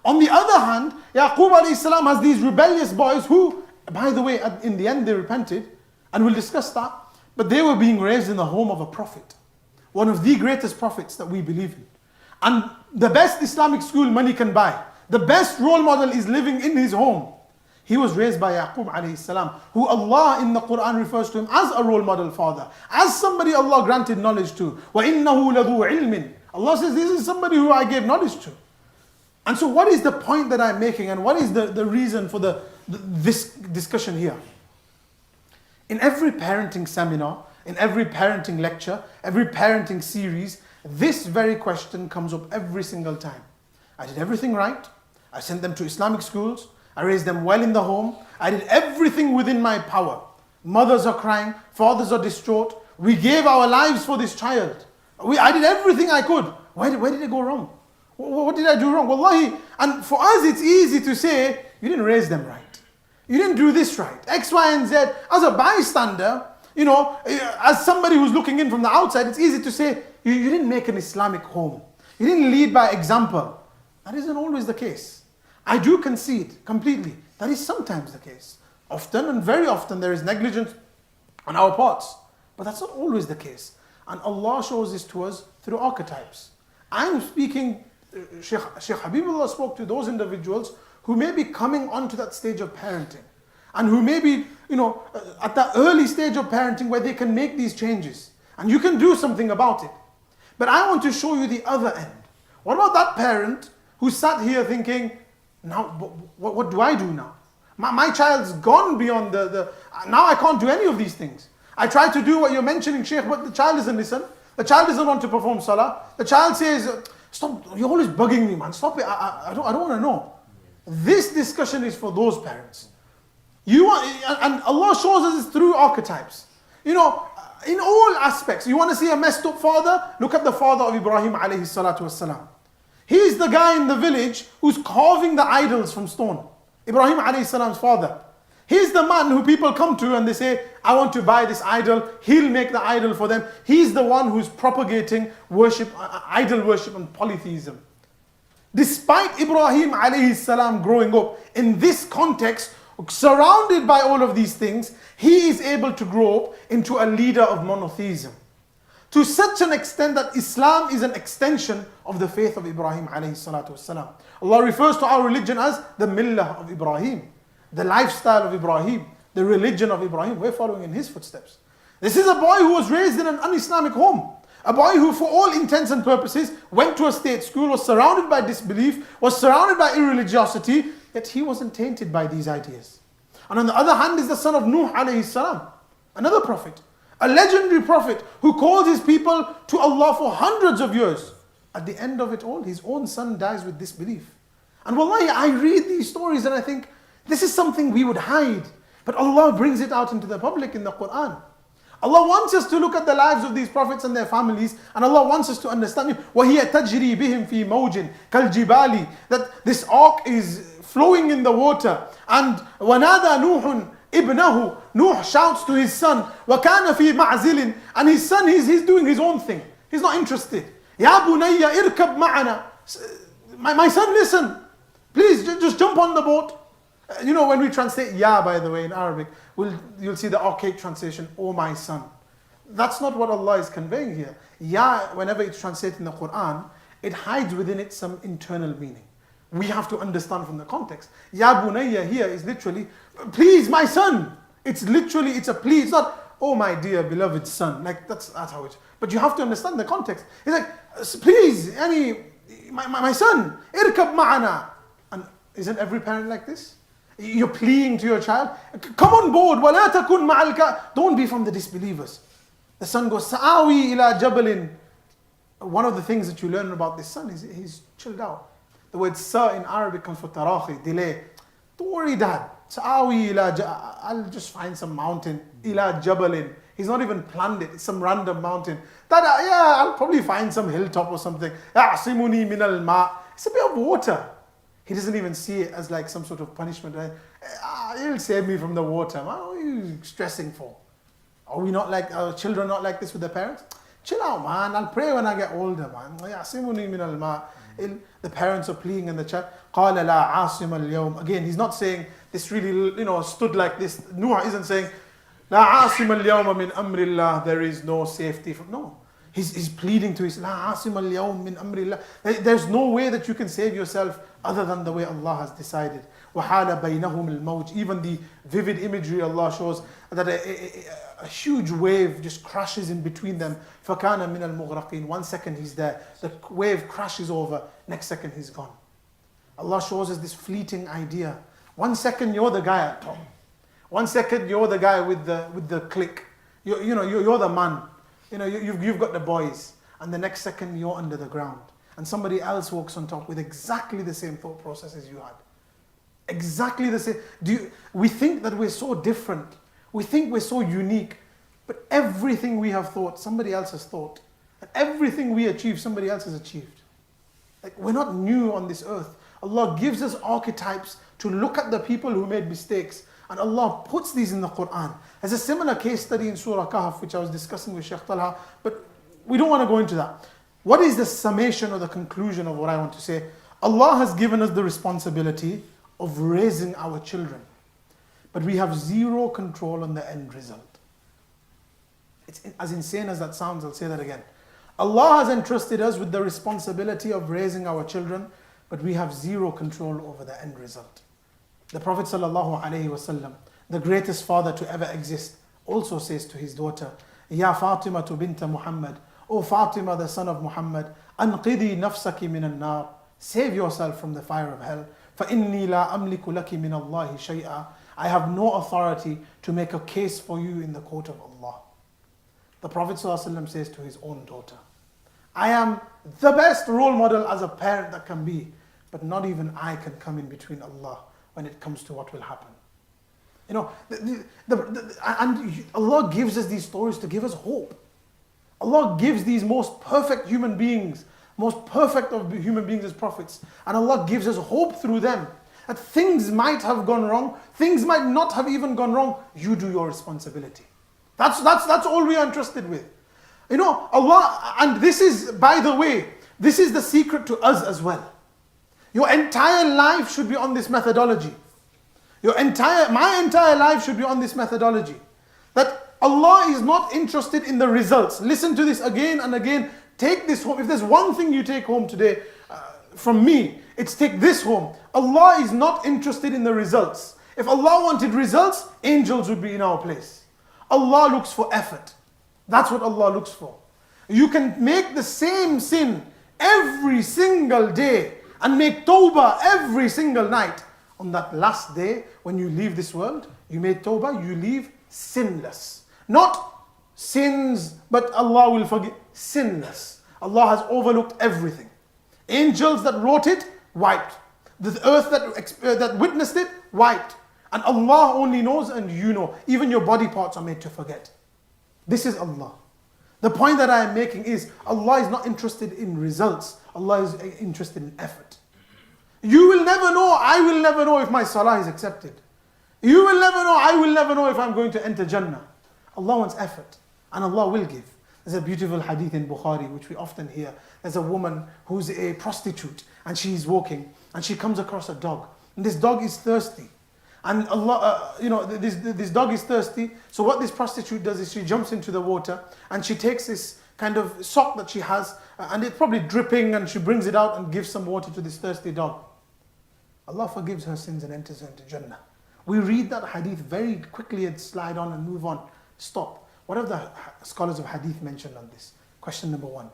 On the other hand, Yaqub alayhi salam has these rebellious boys who, by the way, in the end they repented. And we'll discuss that. But they were being raised in the home of a prophet. One of the greatest prophets that we believe in. And the best Islamic school money can buy. The best role model is living in his home. He was raised by Yaqub alayhi salam, who Allah in the Quran refers to him as a role model father. As somebody Allah granted knowledge to. وَإِنَّهُ لَذُو عِلْمٍ. Allah says, this is somebody who I gave knowledge to. And so what is the point that I'm making, and what is the reason for this discussion here? In every parenting seminar, in every parenting lecture, every parenting series, this very question comes up every single time. I did everything right. I sent them to Islamic schools. I raised them well in the home. I did everything within my power. Mothers are crying. Fathers are distraught. We gave our lives for this child. I did everything I could. Where did it go wrong? What did I do wrong? Wallahi. And for us it's easy to say, you didn't raise them right. You didn't do this right. X, Y, and Z. As a bystander, as somebody who's looking in from the outside, it's easy to say, you didn't make an Islamic home. You didn't lead by example. That isn't always the case. I do concede completely. That is sometimes the case. Often and very often there is negligence on our parts. But that's not always the case. And Allah shows this to us through archetypes. I'm speaking, Sheikh Habibullah spoke to those individuals who may be coming onto that stage of parenting. And who may be, at that early stage of parenting where they can make these changes. And you can do something about it. But I want to show you the other end. What about that parent who sat here thinking, now, what do I do now? My child's gone beyond now I can't do any of these things. I try to do what you're mentioning, Sheikh, but the child doesn't listen. The child doesn't want to perform salah. The child says, stop, you're always bugging me, man. Stop it, I don't want to know. This discussion is for those parents. And Allah shows us this through archetypes. In all aspects. You want to see a messed up father? Look at the father of Ibrahim alayhi salatu wasalam. He's the guy in the village who's carving the idols from stone. Ibrahim alayhi salam's father. He's the man who people come to and they say, I want to buy this idol. He'll make the idol for them. He's the one who's propagating worship, idol worship and polytheism. Despite Ibrahim alayhi salam growing up in this context, surrounded by all of these things, he is able to grow up into a leader of monotheism. To such an extent that Islam is an extension of the faith of Ibrahim alayhi salatu wasalam. Allah refers to our religion as the millah of Ibrahim, the lifestyle of Ibrahim, the religion of Ibrahim. We're following in his footsteps. This is a boy who was raised in an un-Islamic home. A boy who for all intents and purposes went to a state school, was surrounded by disbelief, was surrounded by irreligiosity, yet he wasn't tainted by these ideas. And on the other hand is the son of Nuh alayhi salam, another prophet. A legendary prophet who called his people to Allah for hundreds of years. At the end of it all, his own son dies with disbelief. And wallahi, I read these stories and I think, this is something we would hide. But Allah brings it out into the public in the Quran. Allah wants us to look at the lives of these prophets and their families, and Allah wants us to understand وَهِيَ تَجْرِي بِهِمْ فِي مَوْجٍ كَالْجِبَالِ, that this ark is flowing in the water. And وَنَادَى نُوحٌ ibnahu, Nuh shouts to his son, وَكَانَ فِي مَعْزِلٍ, and his son, he's doing his own thing. He's not interested. يَا بُنَيَّ إِرْكَبْ مَعَنَا, my son, listen. Please, just jump on the boat. When we translate ya, by the way, in Arabic, you'll see the archaic translation, oh my son. That's not what Allah is conveying here. Ya, whenever it's translated in the Quran, it hides within it some internal meaning. We have to understand from the context. Ya bunayya here is literally, please my son. It's a plea. It's not, oh my dear beloved son. Like that's how it. But you have to understand the context. It's like, please, my son, irkab ma'ana. And isn't every parent like this? You're pleading to your child, come on board, وَلَا تَكُنْ مَعَ don't be from the disbelievers. The son goes, سَآوِي إِلَى جَبَلٍ. One of the things that you learn about this son is he's chilled out. The word sa in Arabic comes for tarakhi, delay. Don't worry, Dad. I'll just find some mountain. Ila jabalin. He's not even planned it. It's some random mountain. Dad, yeah, I'll probably find some hilltop or something. Ya'simuni min al-ma. It's a bit of water. He doesn't even see it as like some sort of punishment. Right? He'll save me from the water. What are you stressing for? Are we not like, our children not like this with their parents? Chill out, man. I'll pray when I get older, man. Ya'simuni min al-ma. The parents are pleading in the chat. قَالَ لَا عَاصِمَ الْيَوْمِ. Again, he's not saying this really, stood like this. Noah isn't saying, لَا عَاصِمَ الْيَوْمَ مِنْ أَمْرِ اللَّهِ. There is no safety from. No. He's pleading to his, لَا عَاصِمَ الْيَوْمِ مِنْ أَمْرِ اللَّهِ. There's no way that you can save yourself other than the way Allah has decided. وَحَالَ بَيْنَهُمُ الْمَوْجِ. Even the vivid imagery Allah shows that a huge wave just crashes in between them. فَكَانَ مِنَ الْمُغْرَقِينَ. 1 second he's there, the wave crashes over, next second he's gone. Allah shows us this fleeting idea. 1 second you're the guy at top. 1 second you're the guy with the clique. You're the man. You've got the boys. And the next second you're under the ground. And somebody else walks on top with exactly the same thought process as you had. Exactly the same. We think that we're so different. We think we're so unique. But everything we have thought, somebody else has thought. And everything we achieve, somebody else has achieved. Like, we're not new on this earth. Allah gives us archetypes to look at the people who made mistakes. And Allah puts these in the Quran. There's a similar case study in Surah Kahf, which I was discussing with Shaykh Talha, but we don't want to go into that. What is the summation or the conclusion of what I want to say? Allah has given us the responsibility of raising our children, but we have zero control on the end result. It's as insane as that sounds, I'll say that again. Allah has entrusted us with the responsibility of raising our children, but we have zero control over the end result. The Prophet ﷺ, the greatest father to ever exist, also says to his daughter, Ya Fatima bint Muhammad, O Fatima, the son of Muhammad, Anqidi nafsaki min al-nar. Save yourself from the fire of hell. فَإِنِّي لَا أَمْلِكُ لَكِ مِنَ اللَّهِ شَيْئًا. I have no authority to make a case for you in the court of Allah. The Prophet ﷺ says to his own daughter, I am the best role model as a parent that can be, but not even I can come in between Allah when it comes to what will happen. And Allah gives us these stories to give us hope. Allah gives these most perfect human beings, most perfect of human beings as prophets. And Allah gives us hope through them. That things might have gone wrong, things might not have even gone wrong. You do your responsibility. That's all we are entrusted with. Allah, and this is, by the way, this is the secret to us as well. Your entire life should be on this methodology. My entire life should be on this methodology. That Allah is not interested in the results. Listen to this again and again. Take this home. If there's one thing you take home today from me, it's take this home. Allah is not interested in the results. If Allah wanted results, angels would be in our place. Allah looks for effort. That's what Allah looks for. You can make the same sin every single day and make tawbah every single night. On that last day, when you leave this world, you made tawbah, you leave sinless. Not sins, but Allah will forgive. Sinless. Allah has overlooked everything. Angels that wrote it, wiped. The earth that witnessed it, wiped. And Allah only knows and you know. Even your body parts are made to forget. This is Allah. The point that I am making is, Allah is not interested in results. Allah is interested in effort. You will never know, I will never know if my salah is accepted. You will never know, I will never know if I'm going to enter Jannah. Allah wants effort, and Allah will give. There's a beautiful hadith in Bukhari, which we often hear. There's a woman who's a prostitute, and she's walking, and she comes across a dog. And this dog is thirsty. And Allah, this dog is thirsty. So what this prostitute does is she jumps into the water, and she takes this kind of sock that she has, and it's probably dripping, and she brings it out and gives some water to this thirsty dog. Allah forgives her sins and enters her into Jannah. We read that hadith very quickly and slide on and move on. Stop. What have the scholars of hadith mentioned on this? Question number 1.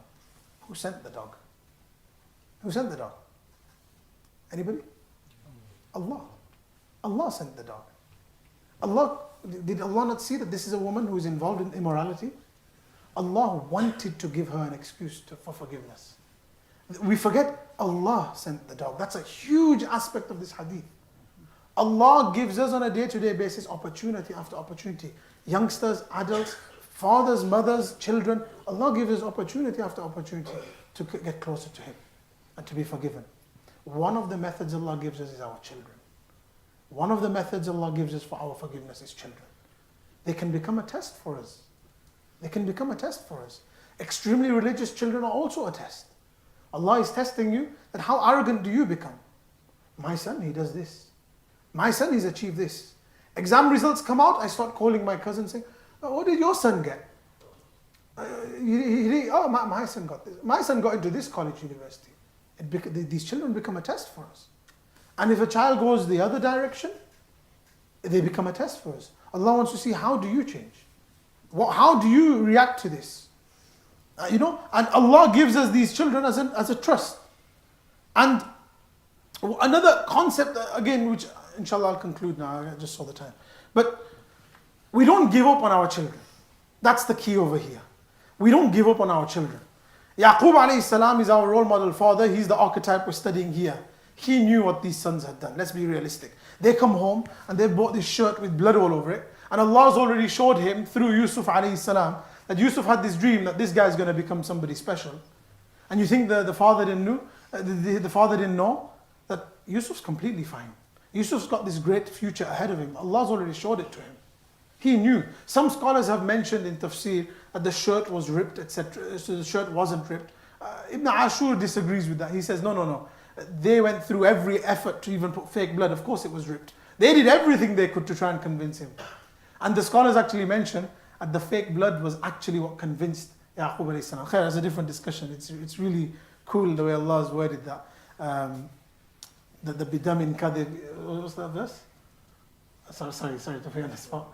Who sent the dog? Who sent the dog? Anybody? Allah. Allah sent the dog. Did Allah not see that this is a woman who is involved in immorality? Allah wanted to give her an excuse for forgiveness. We forget Allah sent the dog. That's a huge aspect of this hadith. Allah gives us on a day-to-day basis opportunity after opportunity. Youngsters, adults, fathers, mothers, children. Allah gives us opportunity after opportunity to get closer to Him and to be forgiven. One of the methods Allah gives us is our children. One of the methods Allah gives us for our forgiveness is children. They can become a test for us. They can become a test for us. Extremely religious children are also a test. Allah is testing you that how arrogant do you become? My son, he does this. My son, he's achieved this. Exam results come out, I start calling my cousin saying, oh, what did your son get? My son got this. My son got into this college, university. These children become a test for us. And if a child goes the other direction, they become a test for us. Allah wants to see, how do you change? How do you react to this? And Allah gives us these children as a trust. And another concept, again, which inshallah I'll conclude now, I just saw the time. But we don't give up on our children. That's the key over here. We don't give up on our children. Yaqub alayhi salam is our role model father. He's the archetype we're studying here. He knew what these sons had done. Let's be realistic. They come home and they bought this shirt with blood all over it. And Allah's already showed him through Yusuf alayhi salam that Yusuf had this dream that this guy is going to become somebody special. And you think the father didn't know? The father didn't know that Yusuf's completely fine. Yusuf's got this great future ahead of him. Allah's already showed it to him. He knew. Some scholars have mentioned in tafsir that the shirt was ripped, etc. So the shirt wasn't ripped. Ibn Ashur disagrees with that. He says, no. They went through every effort to even put fake blood. Of course it was ripped. They did everything they could to try and convince him. And the scholars actually mention that the fake blood was actually what convinced Yaqub alayhi salam. That's a different discussion. It's really cool the way Allah has worded that. The bidamin kadhib, what was that verse? Sorry to put you on the spot.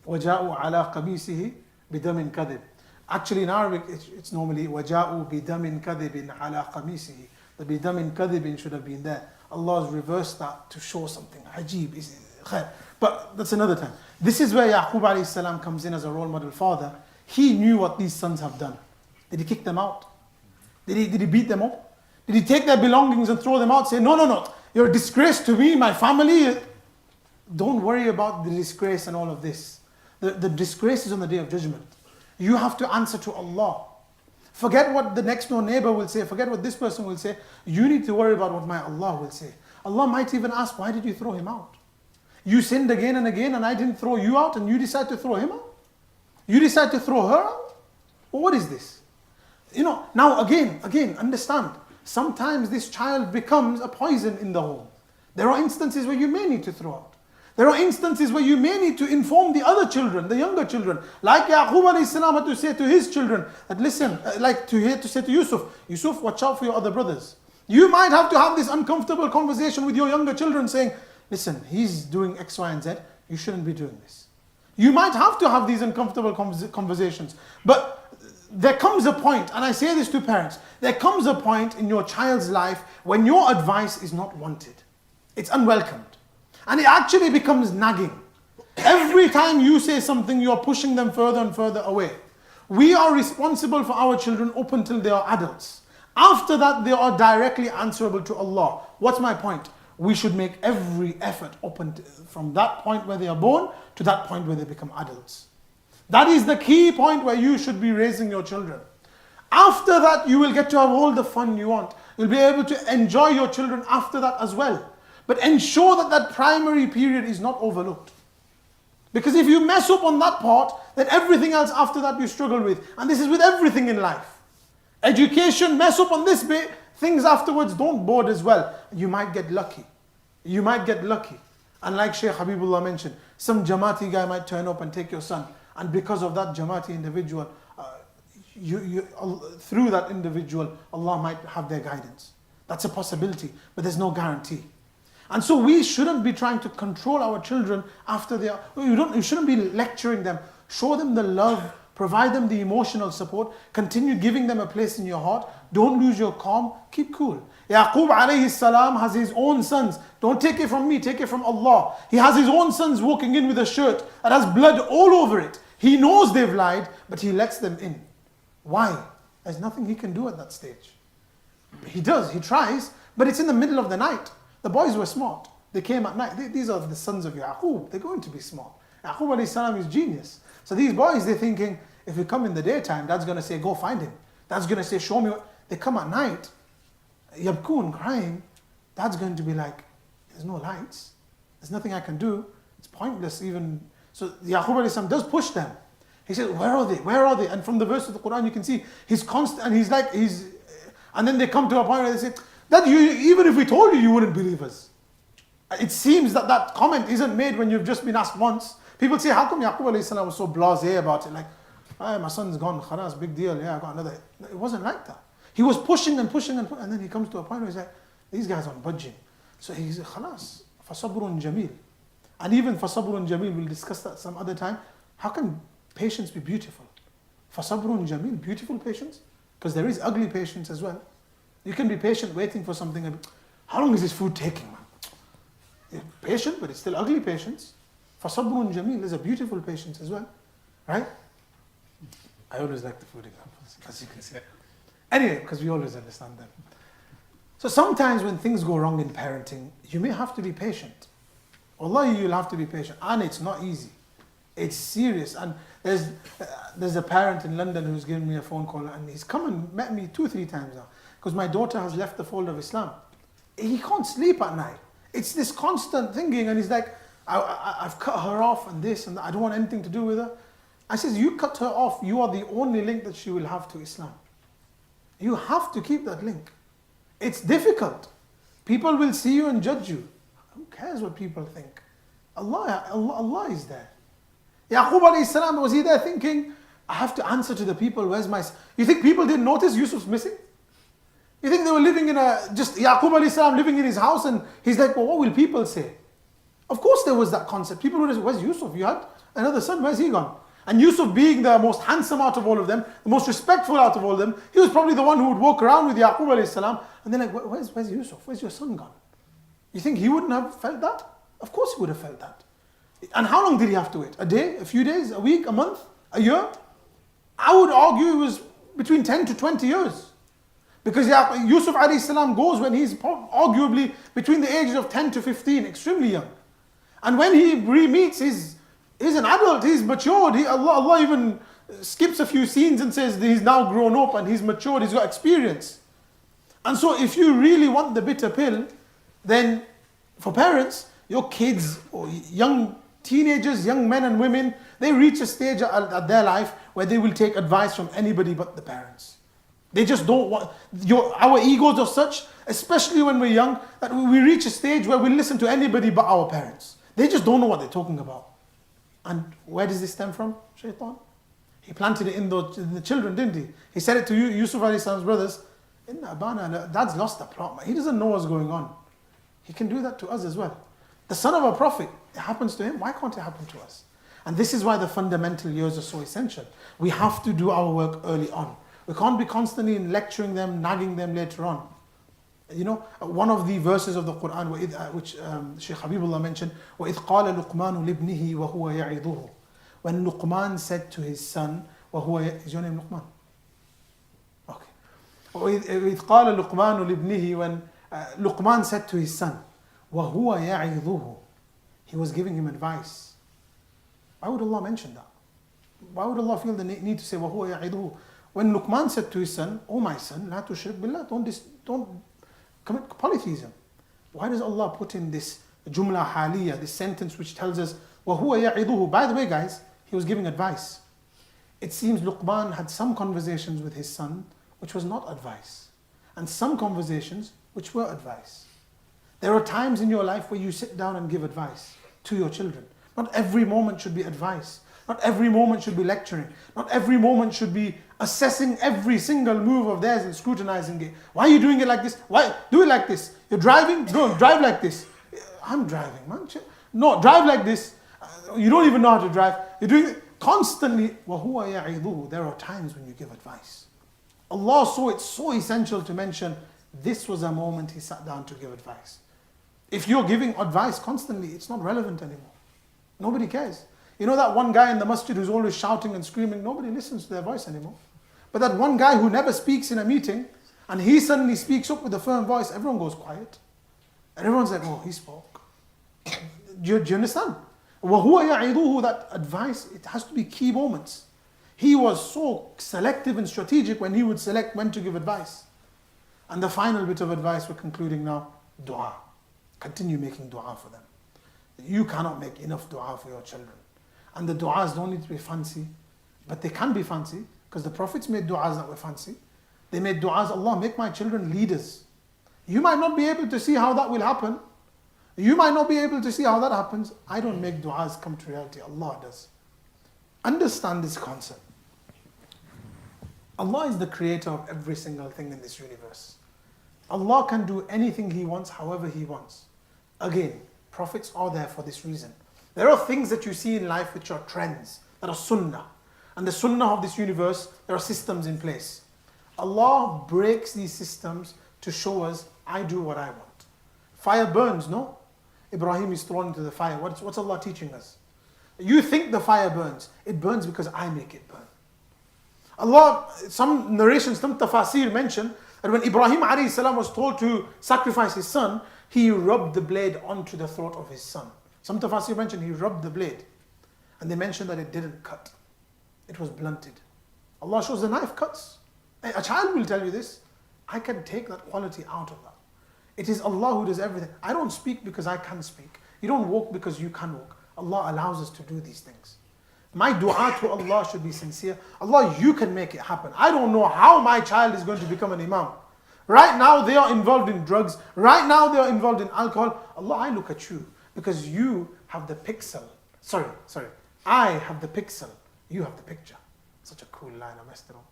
وَجَاءُوا عَلَىٰ قَمِيسِهِ بِدَمٍ كَذِبٍ. Actually in Arabic it's normally وَجَاءُوا بِدَمٍ كَذِبٍ عَلَىٰ قَمِيسِهِ. The bidamin kadhibin should have been there. Allah has reversed that to show something ajib. But that's another time. This is where Yaqub alayhi salam comes in as a role model father. He knew what these sons have done. Did he kick them out? Did he beat them up? Did he take their belongings and throw them out? Say, no, you're a disgrace to me, my family. Don't worry about the disgrace and all of this. The disgrace is on the day of judgment. You have to answer to Allah. Forget what the next door neighbor will say. Forget what this person will say. You need to worry about what my Allah will say. Allah might even ask, why did you throw him out? You sinned again and again and I didn't throw you out and you decide to throw him out? You decide to throw her out? Well, what is this? Now again, understand. Sometimes this child becomes a poison in the home. There are instances where you may need to throw out. There are instances where you may need to inform the other children, the younger children. Like Yaqub alayhi salam had to say to his children, that listen, to say to Yusuf, watch out for your other brothers. You might have to have this uncomfortable conversation with your younger children saying, listen, he's doing X, Y, and Z. You shouldn't be doing this. You might have to have these uncomfortable conversations. But there comes a point, and I say this to parents, there comes a point in your child's life when your advice is not wanted. It's unwelcomed. And it actually becomes nagging. Every time you say something, you're pushing them further and further away. We are responsible for our children up until they are adults. After that, they are directly answerable to Allah. What's my point? We should make every effort from that point where they are born to that point where they become adults. That is the key point where you should be raising your children. After that, you will get to have all the fun you want. You'll be able to enjoy your children after that as well. But ensure that primary period is not overlooked. Because if you mess up on that part, then everything else after that you struggle with. And this is with everything in life. Education, mess up on this bit, things afterwards don't board as well. You might get lucky. You might get lucky. And like Shaykh Habibullah mentioned, some Jamaati guy might turn up and take your son. And because of that Jamaati individual, through that individual, Allah might have their guidance. That's a possibility, but there's no guarantee. And so we shouldn't be trying to control our children after they are, you shouldn't be lecturing them. Show them the love, provide them the emotional support, continue giving them a place in your heart. Don't lose your calm, keep cool. Yaqub alayhi salam has his own sons. Don't take it from me, take it from Allah. He has his own sons walking in with a shirt that has blood all over it. He knows they've lied, but he lets them in. Why? There's nothing he can do at that stage. He does, he tries, but it's in the middle of the night. The boys were smart. They came at night. These are the sons of Yaqub. They're going to be smart. Yaqub alayhi salam is genius. So these boys, they're thinking, if we come in the daytime, Dad's going to say, go find him. Dad's going to say, show me what. They come at night, yabkun, crying. Dad's going to be like, there's no lights. There's nothing I can do. It's pointless even. So Yaqub alayhi salam does push them. He says, where are they? Where are they? And from the verse of the Quran, you can see he's constant, and and then they come to a point where they say, that even if we told you, you wouldn't believe us. It seems that that comment isn't made when you've just been asked once. People say, how come Yaqub alayhi salam was so blasé about it? Like, hey, my son's gone, khalas, big deal, yeah, I got another. It wasn't like that. He was pushing and pushing and then he comes to a point where he's like, these guys aren't budging. So he said, khalas, fasabrun jameel. And even fasabrun jameel, we'll discuss that some other time. How can patience be beautiful? Fasabrun jameel, beautiful patience? Because there is ugly patience as well. You can be patient waiting for something. And how long is this food taking, man? You're patient, but it's still ugly patience. Fasabrun jameel is a beautiful patience as well. Right? I always like the food examples, as you can see. Anyway, because we always understand them. So sometimes when things go wrong in parenting, you may have to be patient. Wallahi, you'll have to be patient. And it's not easy. It's serious. And there's a parent in London who's given me a phone call, and he's come and met me 2-3 times now. Because my daughter has left the fold of Islam. He can't sleep at night. It's this constant thinking, and he's like, I've cut her off and this and that. I don't want anything to do with her. I says, you cut her off, you are the only link that she will have to Islam. You have to keep that link. It's difficult. People will see you and judge you. Who cares what people think? Allah is there. Yaqub alayhi salam, was he there thinking, I have to answer to the people, where's my... You think people didn't notice Yusuf's missing? You think they were living in just Yaqub alayhi salam living in his house, and he's like, well, what will people say? Of course there was that concept. People would say, where's Yusuf? You had another son, where's he gone? And Yusuf, being the most handsome out of all of them, the most respectful out of all of them, he was probably the one who would walk around with Yaqub alayhi salam, and they're like, where's Yusuf? Where's your son gone? You think he wouldn't have felt that? Of course he would have felt that. And how long did he have to wait? A day? A few days? A week? A month? A year? I would argue it was between 10 to 20 years. Because Yusuf alayhi salam goes when he's arguably between the ages of 10 to 15, extremely young. And when he re-meets, he's an adult, he's matured. Allah even skips a few scenes and says he's now grown up and he's matured, he's got experience. And so if you really want the bitter pill, then for parents, your kids or young teenagers, young men and women, they reach a stage at their life where they will take advice from anybody but the parents. They just don't want, our egos are such, especially when we're young, that we reach a stage where we listen to anybody but our parents. They just don't know what they're talking about. And where does this stem from? Shaitan. He planted it in the children, didn't he? He said it to Yusuf alayhi salam's brothers, Inna abana, Dad's lost the plot, man. He doesn't know what's going on. He can do that to us as well. The son of a prophet, it happens to him, why can't it happen to us? And this is why the fundamental years are so essential. We have to do our work early on. We can't be constantly lecturing them, nagging them later on. You know, one of the verses of the Quran which Shaykh Habibullah mentioned, وَإِذْ قَالَ لُقْمَانُ لِابْنِهِ وَهُوَ يَعِظُهُ. When Luqman said to his son, is your name Luqman? Okay. وَإِذْ قَالَ لُقْمَانُ لِابْنِهِ. When Luqman said to his son, وَهُوَ يَعِظُهُ. He was giving him advice. Why would Allah mention that? Why would Allah feel the need to say وَهُوَ يَعِظُهُ? When Luqman said to his son, oh my son, لَا تُشْرِكْ بِاللَّهِ, don't commit polytheism. Why does Allah put in this jumla haliyah, this sentence which tells us وَهُوَ يَعِظُهُ? By the way, guys, he was giving advice. It seems Luqman had some conversations with his son which was not advice, and some conversations which were advice. There are times in your life where you sit down and give advice to your children. Not every moment should be advice. Not every moment should be lecturing. Not every moment should be assessing every single move of theirs and scrutinizing it. Why are you doing it like this? Why? Do it like this. You're driving? No, drive like this. I'm driving, man. No, drive like this. You don't even know how to drive. You're doing it constantly. وَهُوَ يَعِظُهُ. There are times when you give advice. Allah saw it so essential to mention this was a moment he sat down to give advice. If you're giving advice constantly, it's not relevant anymore. Nobody cares. You know that one guy in the masjid who's always shouting and screaming, nobody listens to their voice anymore. But that one guy who never speaks in a meeting, and he suddenly speaks up with a firm voice, everyone goes quiet. And everyone's like, oh, he spoke. Do you understand? وَهُوَ يَعِظُهُ, that advice, it has to be key moments. He was so selective and strategic when he would select when to give advice. And the final bit of advice we're concluding now, dua. Continue making dua for them. You cannot make enough dua for your children. And the du'as don't need to be fancy, but they can be fancy, because the prophets made du'as that were fancy. They made du'as, Allah, make my children leaders. You might not be able to see how that will happen. You might not be able to see how that happens. I don't make du'as come to reality, Allah does. Understand this concept. Allah is the creator of every single thing in this universe. Allah can do anything He wants, however He wants. Again, prophets are there for this reason. There are things that you see in life which are trends, that are sunnah. And the sunnah of this universe, there are systems in place. Allah breaks these systems to show us, I do what I want. Fire burns, no? Ibrahim is thrown into the fire. What's Allah teaching us? You think the fire burns. It burns because I make it burn. Allah, some narrations, some tafasir mention that when Ibrahim alayhi salam was told to sacrifice his son, he rubbed the blade onto the throat of his son. Some tafasir mention he rubbed the blade. And they mentioned that it didn't cut. It was blunted. Allah shows the knife cuts. A child will tell you this. I can take that quality out of that. It is Allah who does everything. I don't speak because I can speak. You don't walk because you can walk. Allah allows us to do these things. My dua to Allah should be sincere. Allah, you can make it happen. I don't know how my child is going to become an imam. Right now they are involved in drugs. Right now they are involved in alcohol. Allah, I look at you because you have the pixel. Sorry. I have the pixel. You have the picture. Such a cool line, I messed it up.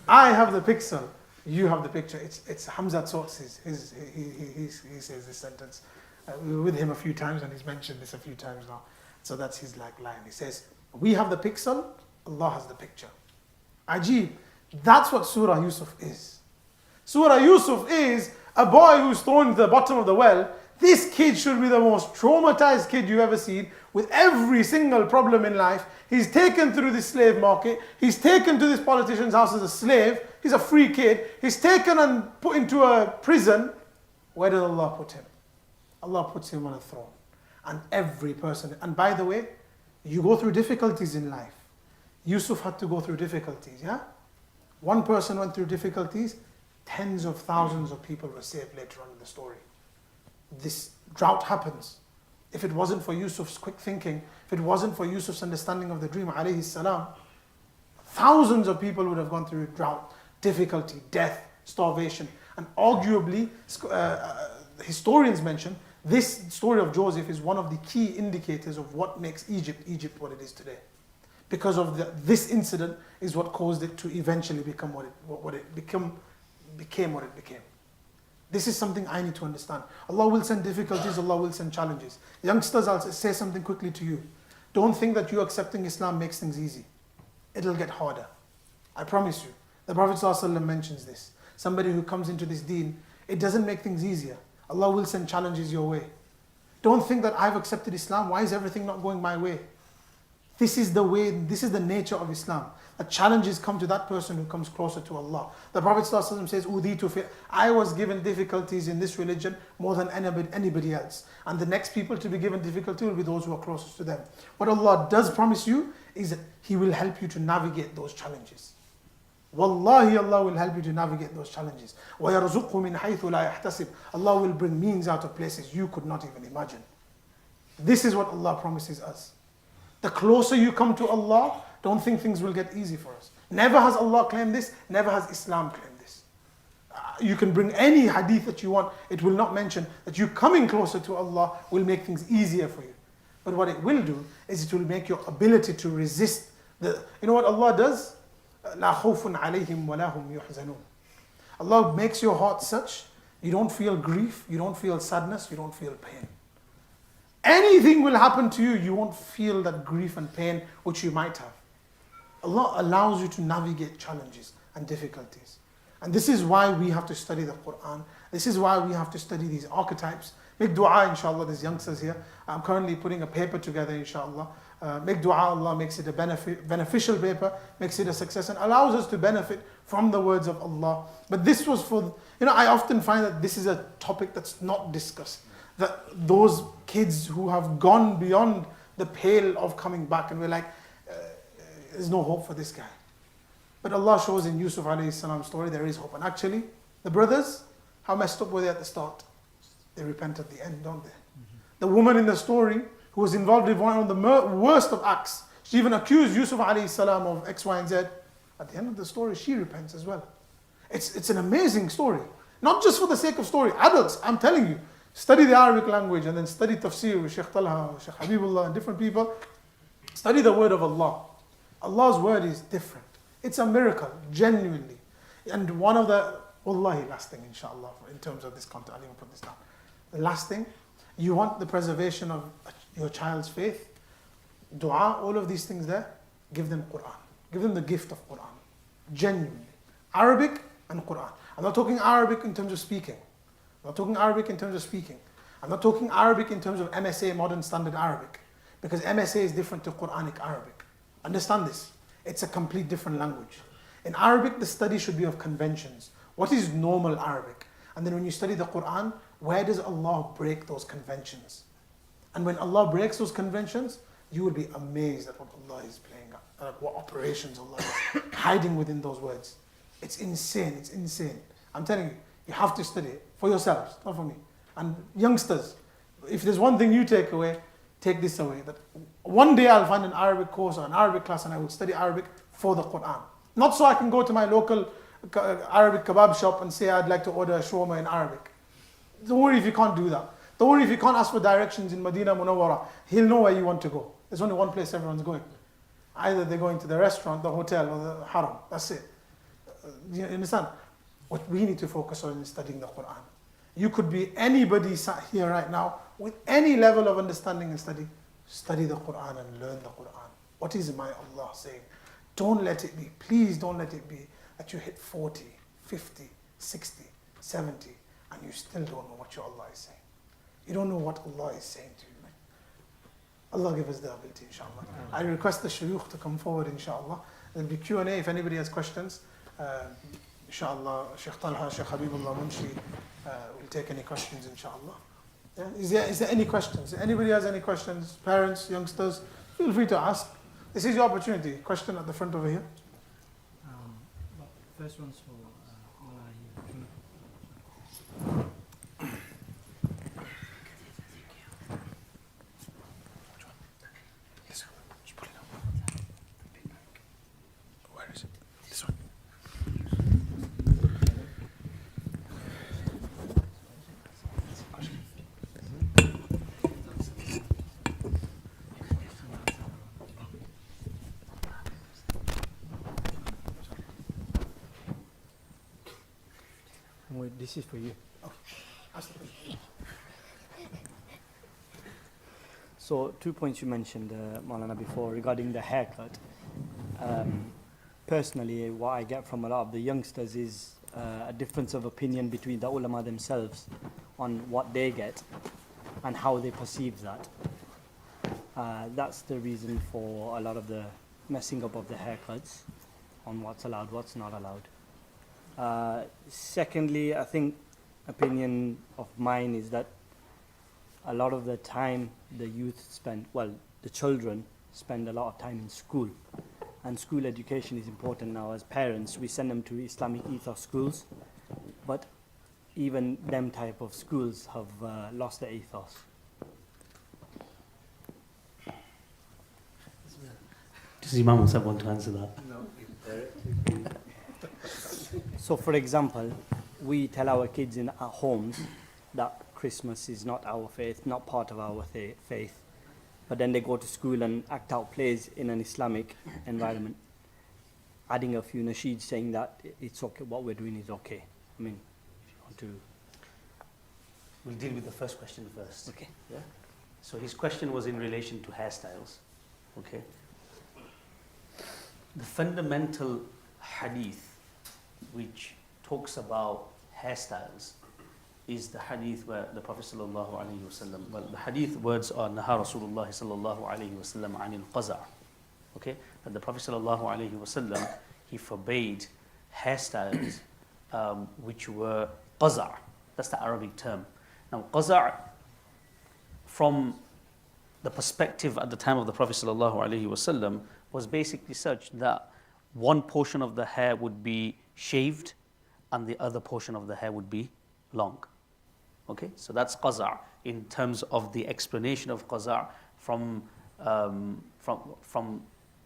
I have the pixel. You have the picture. It's Hamza Tzotz. He says this sentence. We were with him a few times and he's mentioned this a few times now. So that's his line. He says, we have the pixel, Allah has the picture. Ajib. That's what Surah Yusuf is. Surah Yusuf is a boy who's thrown to the bottom of the well. This kid should be the most traumatized kid you've ever seen, with every single problem in life. He's taken through the slave market. He's taken to this politician's house as a slave. He's a free kid. He's taken and put into a prison. Where did Allah put him? Allah puts him on a throne. And every person, and by the way, you go through difficulties in life. Yusuf had to go through difficulties, yeah? One person went through difficulties, tens of thousands of people were saved later on in the story. This drought happens. If it wasn't for Yusuf's quick thinking, if it wasn't for Yusuf's understanding of the dream, alayhi salam, thousands of people would have gone through drought, difficulty, death, starvation. And arguably, historians mention, this story of Joseph is one of the key indicators of what makes Egypt what it is today. Because of this incident is what caused it to eventually become what it became. This is something I need to understand. Allah will send difficulties, Allah will send challenges. Youngsters, I'll say something quickly to you. Don't think that you accepting Islam makes things easy. It'll get harder. I promise you. The Prophet ﷺ mentions this. Somebody who comes into this deen, it doesn't make things easier. Allah will send challenges your way. Don't think that I've accepted Islam, why is everything not going my way? This is the way, this is the nature of Islam. That challenges come to that person who comes closer to Allah. The Prophet ﷺ says, I was given difficulties in this religion more than anybody else. And the next people to be given difficulty will be those who are closest to them. What Allah does promise you is that He will help you to navigate those challenges. Wallahi, Allah will help you to navigate those challenges. وَيَرْزُقْهُ مِنْ حَيْثُ لَا يَحْتَسِبْ. Allah will bring means out of places you could not even imagine. This is what Allah promises us. The closer you come to Allah, don't think things will get easy for us. Never has Allah claimed this, never has Islam claimed this. You can bring any hadith that you want, it will not mention that you coming closer to Allah will make things easier for you. But what it will do is it will make your ability to resist you know what Allah does? لا خوف عليهم ولا هم يحزنون. Allah makes your heart such, you don't feel grief, you don't feel sadness, you don't feel pain. Anything will happen to you, you won't feel that grief and pain which you might have. Allah allows you to navigate challenges and difficulties. And this is why we have to study the Quran. This is why we have to study these archetypes. Make dua, inshallah, there's youngsters here. I'm currently putting a paper together, inshallah. Make dua, Allah makes it a beneficial paper, makes it a success, and allows us to benefit from the words of Allah. But this was for, I often find that this is a topic that's not discussed. That those kids who have gone beyond the pale of coming back, and we're like, there's no hope for this guy. But Allah shows in Yusuf alayhi salam's story, there is hope. And actually, the brothers, how messed up were they at the start? They repent at the end, don't they? The woman in the story who was involved in one of the worst of acts, she even accused Yusuf alayhi salam of X, Y, and Z. At the end of the story, she repents as well. It's an amazing story. Not just for the sake of story. Adults, I'm telling you, study the Arabic language and then study tafsir with Shaykh Talha, Shaykh Habibullah and different people. Study the word of Allah. Allah's word is different. It's a miracle, genuinely. And one of the, wallahi, last thing inshallah, in terms of this content, I'll even put this down. The last thing, you want the preservation of your child's faith, dua, all of these things there, give them Quran. Give them the gift of Quran. Genuinely. Arabic and Quran. I'm not talking Arabic in terms of speaking. I'm not talking Arabic in terms of speaking. I'm not talking Arabic in terms of MSA, Modern Standard Arabic. Because MSA is different to Quranic Arabic. Understand this. It's a complete different language. In Arabic, the study should be of conventions. What is normal Arabic? And then when you study the Quran, where does Allah break those conventions? And when Allah breaks those conventions, you will be amazed at what Allah is playing at, what operations Allah is hiding within those words. It's insane, it's insane. I'm telling you, you have to study it for yourselves, not for me. And youngsters, if there's one thing you take away, take this away. That one day I'll find an Arabic course or an Arabic class and I will study Arabic for the Quran. Not so I can go to my local Arabic kebab shop and say I'd like to order a shawarma in Arabic. Don't worry if you can't do that. Don't worry if you can't ask for directions in Medina Munawwara. He'll know where you want to go. There's only one place everyone's going. Either they're going to the restaurant, the hotel, or the haram. That's it. You understand? What we need to focus on is studying the Quran. You could be anybody sat here right now with any level of understanding and study. Study the Quran and learn the Quran. What is my Allah saying? Don't let it be, please don't let it be that you hit 40, 50, 60, 70 and you still don't know what your Allah is saying. You don't know what Allah is saying to you. Allah give us the ability, inshallah. I request the shuyukh to come forward, inshallah. There'll be Q&A if anybody has questions. Inshallah, Shaykh Talha, Shaykh Habibullah, Munshi will take any questions, inshallah. Yeah? Is there any questions? If anybody has any questions, parents, youngsters, feel free to ask. This is your opportunity. Question at the front over here. First one's for Where is it? This one. Wait, this is for you. So 2 points you mentioned, Maulana, before regarding the haircut. Personally, what I get from a lot of the youngsters is a difference of opinion between the ulama themselves on what they get and how they perceive that. That's the reason for a lot of the messing up of the haircuts on what's allowed, what's not allowed. Secondly, I think opinion of mine is that a lot of the time the youth spend, the children spend a lot of time in school. And school education is important now. As parents, we send them to Islamic ethos schools, but even them type of schools have lost their ethos. Does Imam Isap want to answer that? No. So for example, we tell our kids in our homes that Christmas is not our faith, not part of our faith. But then they go to school and act out plays in an Islamic environment, adding a few nasheeds saying that it's okay, what we're doing is okay. I mean, if you want to... We'll deal with the first question first. Okay. Yeah? So his question was in relation to hairstyles. Okay. The fundamental hadith which talks about hairstyles is the hadith where the Prophet sallallahu alaihi wasallam, the hadith words are Naha Rasulullah sallallahu alaihi wasallam anil qaza'. Okay, but the Prophet sallallahu alaihi wasallam, he forbade hairstyles which were qaza'. That's the Arabic term. Now, qaza', from the perspective at the time of the Prophet ﷺ, was basically such that one portion of the hair would be shaved and the other portion of the hair would be long. Okay, so that's qaza' in terms of the explanation of qaza' from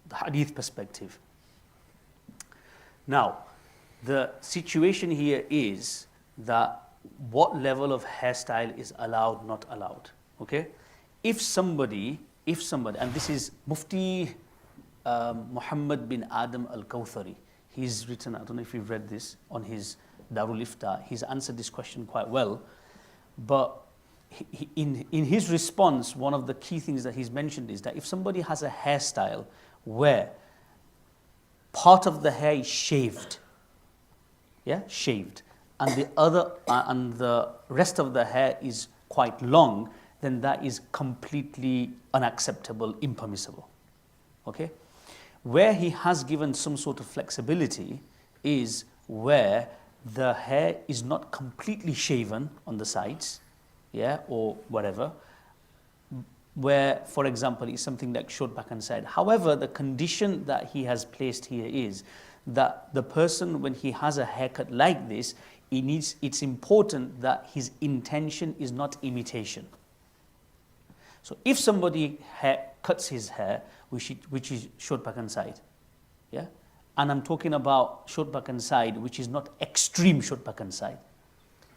the hadith perspective. Now, the situation here is that what level of hairstyle is allowed, not allowed. Okay, if somebody, and this is Mufti Muhammad bin Adam al-Kawthari, he's written, I don't know if you've read this, on his Darul Ifta, he's answered this question quite well, but in his response, one of the key things that he's mentioned is that if somebody has a hairstyle where part of the hair is shaved, and the rest of the hair is quite long, then that is completely unacceptable, impermissible. Okay? Where he has given some sort of flexibility is where the hair is not completely shaven on the sides, or whatever, where, for example, is something like short back and side. However, the condition that he has placed here is that the person, when he has a haircut like this, it's important that his intention is not imitation. So if somebody cuts his hair, which is short back and side, and I'm talking about short back and side, which is not extreme short back and side.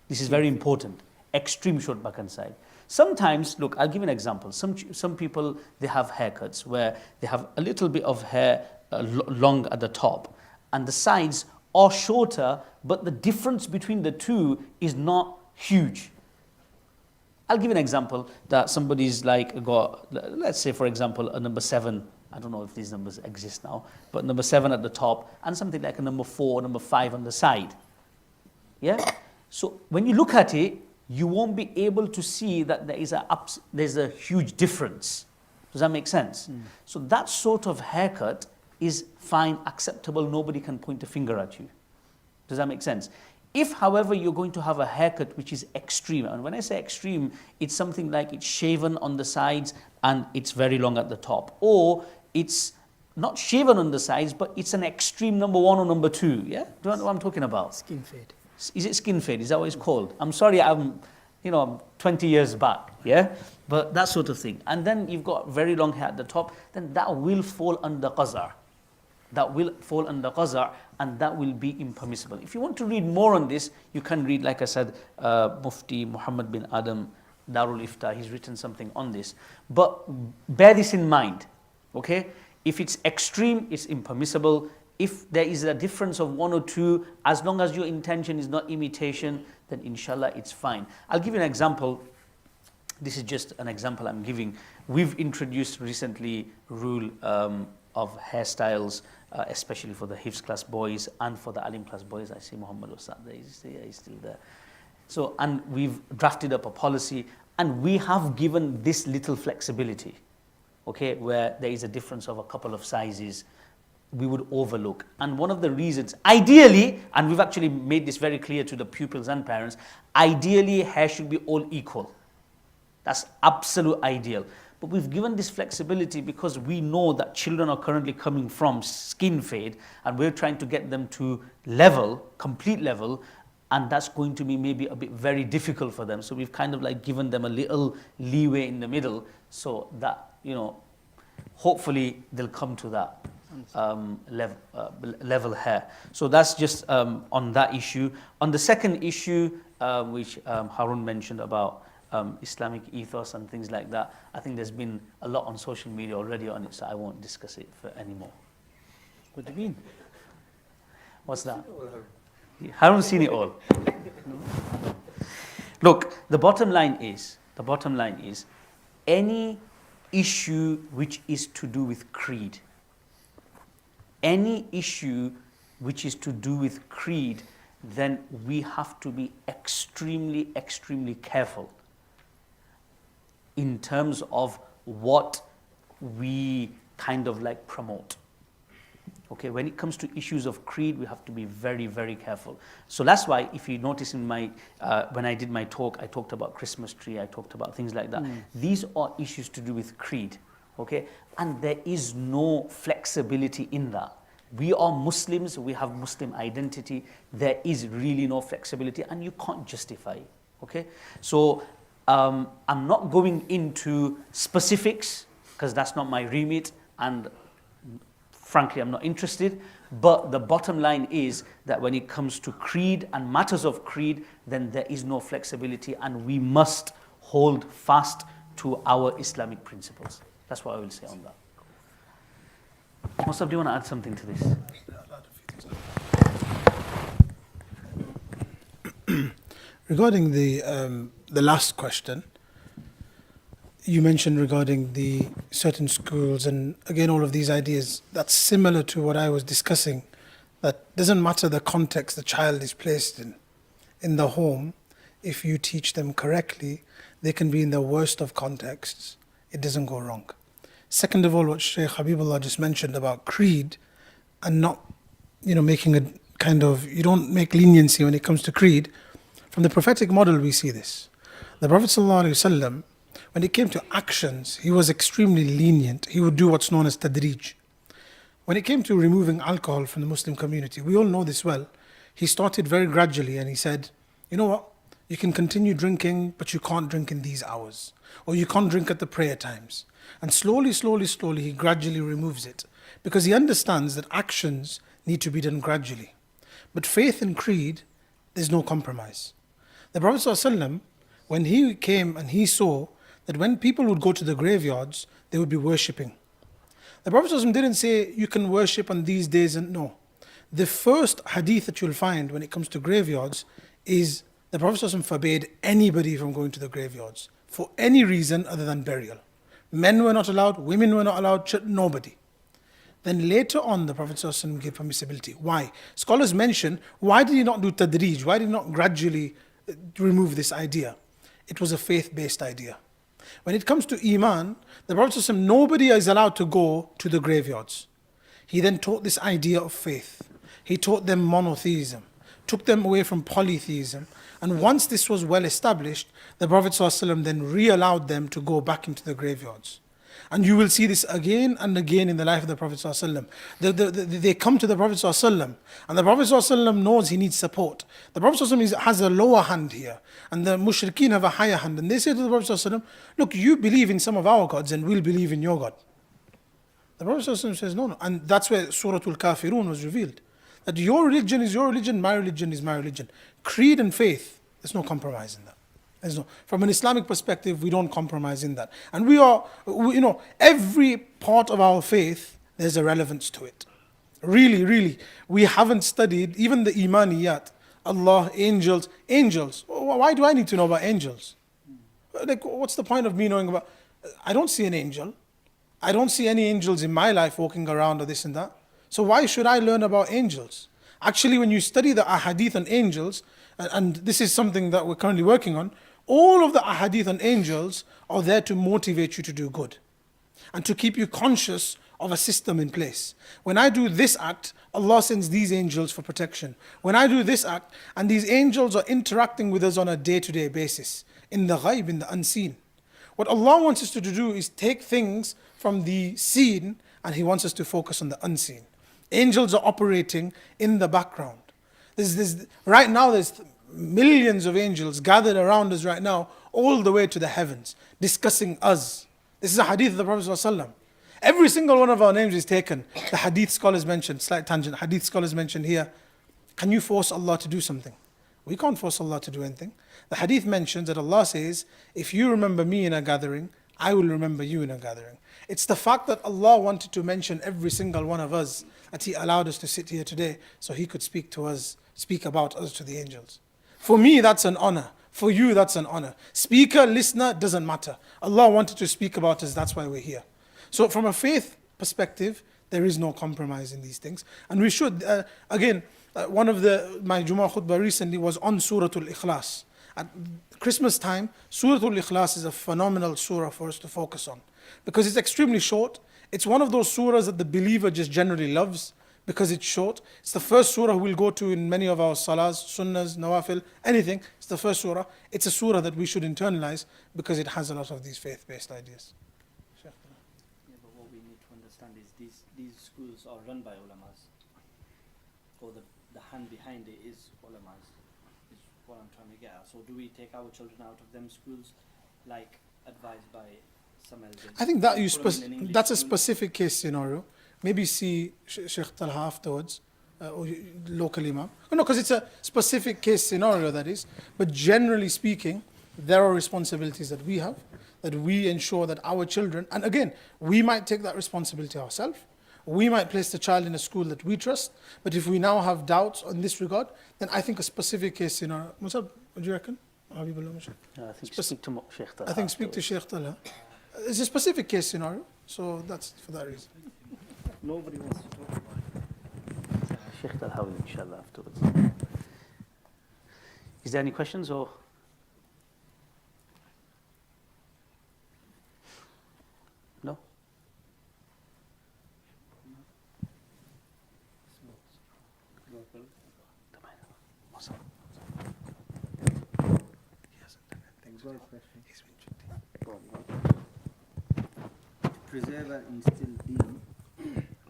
This is very important. Extreme short back and side. Sometimes, look, I'll give you an example. Some people, they have haircuts where they have a little bit of hair long at the top, and the sides are shorter, but the difference between the two is not huge. I'll give you an example that somebody's like got, let's say for example, a number 7, I don't know if these numbers exist now, but number 7 at the top, and something like a number 4, number 5 on the side. So when you look at it, you won't be able to see that there's a huge difference. Does that make sense? So that sort of haircut is fine, acceptable, nobody can point a finger at you. Does that make sense? If, however, you're going to have a haircut which is extreme, and when I say extreme, it's something like it's shaven on the sides and it's very long at the top, or it's not shaven on the sides, but it's an extreme number 1 or number 2, Do you know what I'm talking about? Skin fade. Is it skin fade? Is that what it's called? I'm sorry, I'm 20 years back, But that sort of thing. And then you've got very long hair at the top, then that will fall under qaza'. That will fall under qaza', and that will be impermissible. If you want to read more on this, you can read, like I said, Mufti Muhammad bin Adam, Darul Ifta, he's written something on this. But bear this in mind, okay? If it's extreme, it's impermissible. If there is a difference of 1 or 2, as long as your intention is not imitation, then inshallah it's fine. I'll give you an example. This is just an example I'm giving. We've introduced recently rule of hairstyles, especially for the Hifz class boys and for the Alim class boys. I see Muhammad was there, he's still there. So, and we've drafted up a policy, and we have given this little flexibility, okay, where there is a difference of a couple of sizes, we would overlook. And one of the reasons, ideally, and we've actually made this very clear to the pupils and parents, ideally hair should be all equal. That's absolute ideal. But we've given this flexibility because we know that children are currently coming from skin fade, and we're trying to get them to level, complete level, and that's going to be maybe a bit very difficult for them. So we've kind of like given them a little leeway in the middle, so that, hopefully they'll come to that level hair. So that's just on that issue. On the second issue, which Harun mentioned about Islamic ethos and things like that, I think there's been a lot on social media already on it, so I won't discuss it anymore. What do you mean? What's that? Haven't seen it all. Look, the bottom line is any issue which is to do with creed, then we have to be extremely, extremely careful in terms of what we kind of like promote. Okay, when it comes to issues of creed, we have to be very, very careful. So that's why, if you notice in my, when I did my talk, I talked about Christmas tree, I talked about things like that. These are issues to do with creed, okay? And there is no flexibility in that. We are Muslims, we have Muslim identity. There is really no flexibility, and you can't justify it, okay? So I'm not going into specifics, because that's not my remit, and frankly, I'm not interested. But the bottom line is that when it comes to creed and matters of creed, then there is no flexibility, and we must hold fast to our Islamic principles. That's what I will say on that. Musab, do you want to add something to this? Regarding the last question, you mentioned regarding the certain schools, and again all of these ideas, that's similar to what I was discussing, that doesn't matter the context the child is placed in the home. If you teach them correctly, they can be in the worst of contexts, it doesn't go wrong. Second of all, what Shaykh Habibullah just mentioned about creed, and not making a kind of, you don't make leniency when it comes to creed. From the prophetic model we see this. The Prophet ﷺ, when it came to actions, he was extremely lenient. He would do what's known as tadrij. When it came to removing alcohol from the Muslim community, we all know this well. He started very gradually, and he said, you know what, you can continue drinking, but you can't drink in these hours. Or you can't drink at the prayer times. And slowly, he gradually removes it. Because he understands that actions need to be done gradually. But faith and creed, there's no compromise. The Prophet ﷺ, when he came and he saw that when people would go to the graveyards, they would be worshipping. The Prophet ﷺ didn't say, you can worship on these days, and no. The first hadith that you'll find when it comes to graveyards is the Prophet ﷺ forbade anybody from going to the graveyards for any reason other than burial. Men were not allowed, women were not allowed, nobody. Then later on, the Prophet ﷺ gave permissibility. Why? Scholars mention, why did he not do tadrij? Why did he not gradually remove this idea? It was a faith-based idea. When it comes to Iman, the Prophet ﷺ, nobody is allowed to go to the graveyards. He then taught this idea of faith. He taught them monotheism, took them away from polytheism. And once this was well established, the Prophet ﷺ then re-allowed them to go back into the graveyards. And you will see this again and again in the life of the Prophet ﷺ. They come to the Prophet ﷺ, and the Prophet ﷺ knows he needs support. The Prophet ﷺ has a lower hand here, and the mushrikeen have a higher hand. And they say to the Prophet ﷺ, look, you believe in some of our gods, and we'll believe in your God. The Prophet ﷺ says, no. And that's where Surah Al-Kafirun was revealed. That your religion is your religion, my religion is my religion. Creed and faith, there's no compromise in that. From an Islamic perspective, we don't compromise in that. And every part of our faith, there's a relevance to it. Really, we haven't studied even the imaniyat, Allah, angels. Why do I need to know about angels? Like, what's the point of me knowing about? I don't see an angel. I don't see any angels in my life walking around or this and that. So why should I learn about angels? Actually, when you study the ahadith on angels, and this is something that we're currently working on, all of the ahadith on angels are there to motivate you to do good and to keep you conscious of a system in place. When I do this act, Allah sends these angels for protection. When I do this act, and these angels are interacting with us on a day-to-day basis, in the ghaib, in the unseen. What Allah wants us to do is take things from the seen, and He wants us to focus on the unseen. Angels are operating in the background. Right now there's millions of angels gathered around us right now, all the way to the heavens, discussing us. This is a hadith of the Prophet ﷺ. Every single one of our names is taken. The hadith scholars mentioned, slight tangent, hadith scholars mentioned here, can you force Allah to do something? We can't force Allah to do anything. The hadith mentions that Allah says, if you remember me in a gathering, I will remember you in a gathering. It's the fact that Allah wanted to mention every single one of us, that He allowed us to sit here today so He could speak to us, speak about us to the angels. For me, that's an honor. For you, that's an honor. Speaker, listener, doesn't matter. Allah wanted to speak about us, that's why we're here. So from a faith perspective, there is no compromise in these things. And we should, one of my Jummah khutbah recently was on Surah Al-Ikhlas. At Christmas time, Surah Al-Ikhlas is a phenomenal surah for us to focus on. Because it's extremely short. It's one of those surahs that the believer just generally loves. because it's short. It's the first surah we'll go to in many of our salahs, sunnahs, nawafil, anything. It's the first surah. It's a surah that we should internalize because it has a lot of these faith-based ideas. Yeah, but what we need to understand is these schools are run by ulamas, or the hand behind it is ulamas, is what I'm trying to get at. So do we take our children out of them schools, like advised by some elders? I think that that's a school? specific case scenario. Maybe see Sheikh Talha afterwards, or local imam. No, because it's a specific case scenario, that is. But generally speaking, there are responsibilities that we have, that we ensure that our children, and again, we might take that responsibility ourselves. We might place the child in a school that we trust. But if we now have doubts in this regard, then I think a specific case scenario. Musab, what do you reckon? Habibullah, I think speak to Sheikh Talha. I think speak to Sheikh Talha. It's a specific case scenario, so that's for that reason. Nobody wants to talk about it. Sheikh Talha will inshallah afterwards. Is there any questions or? No?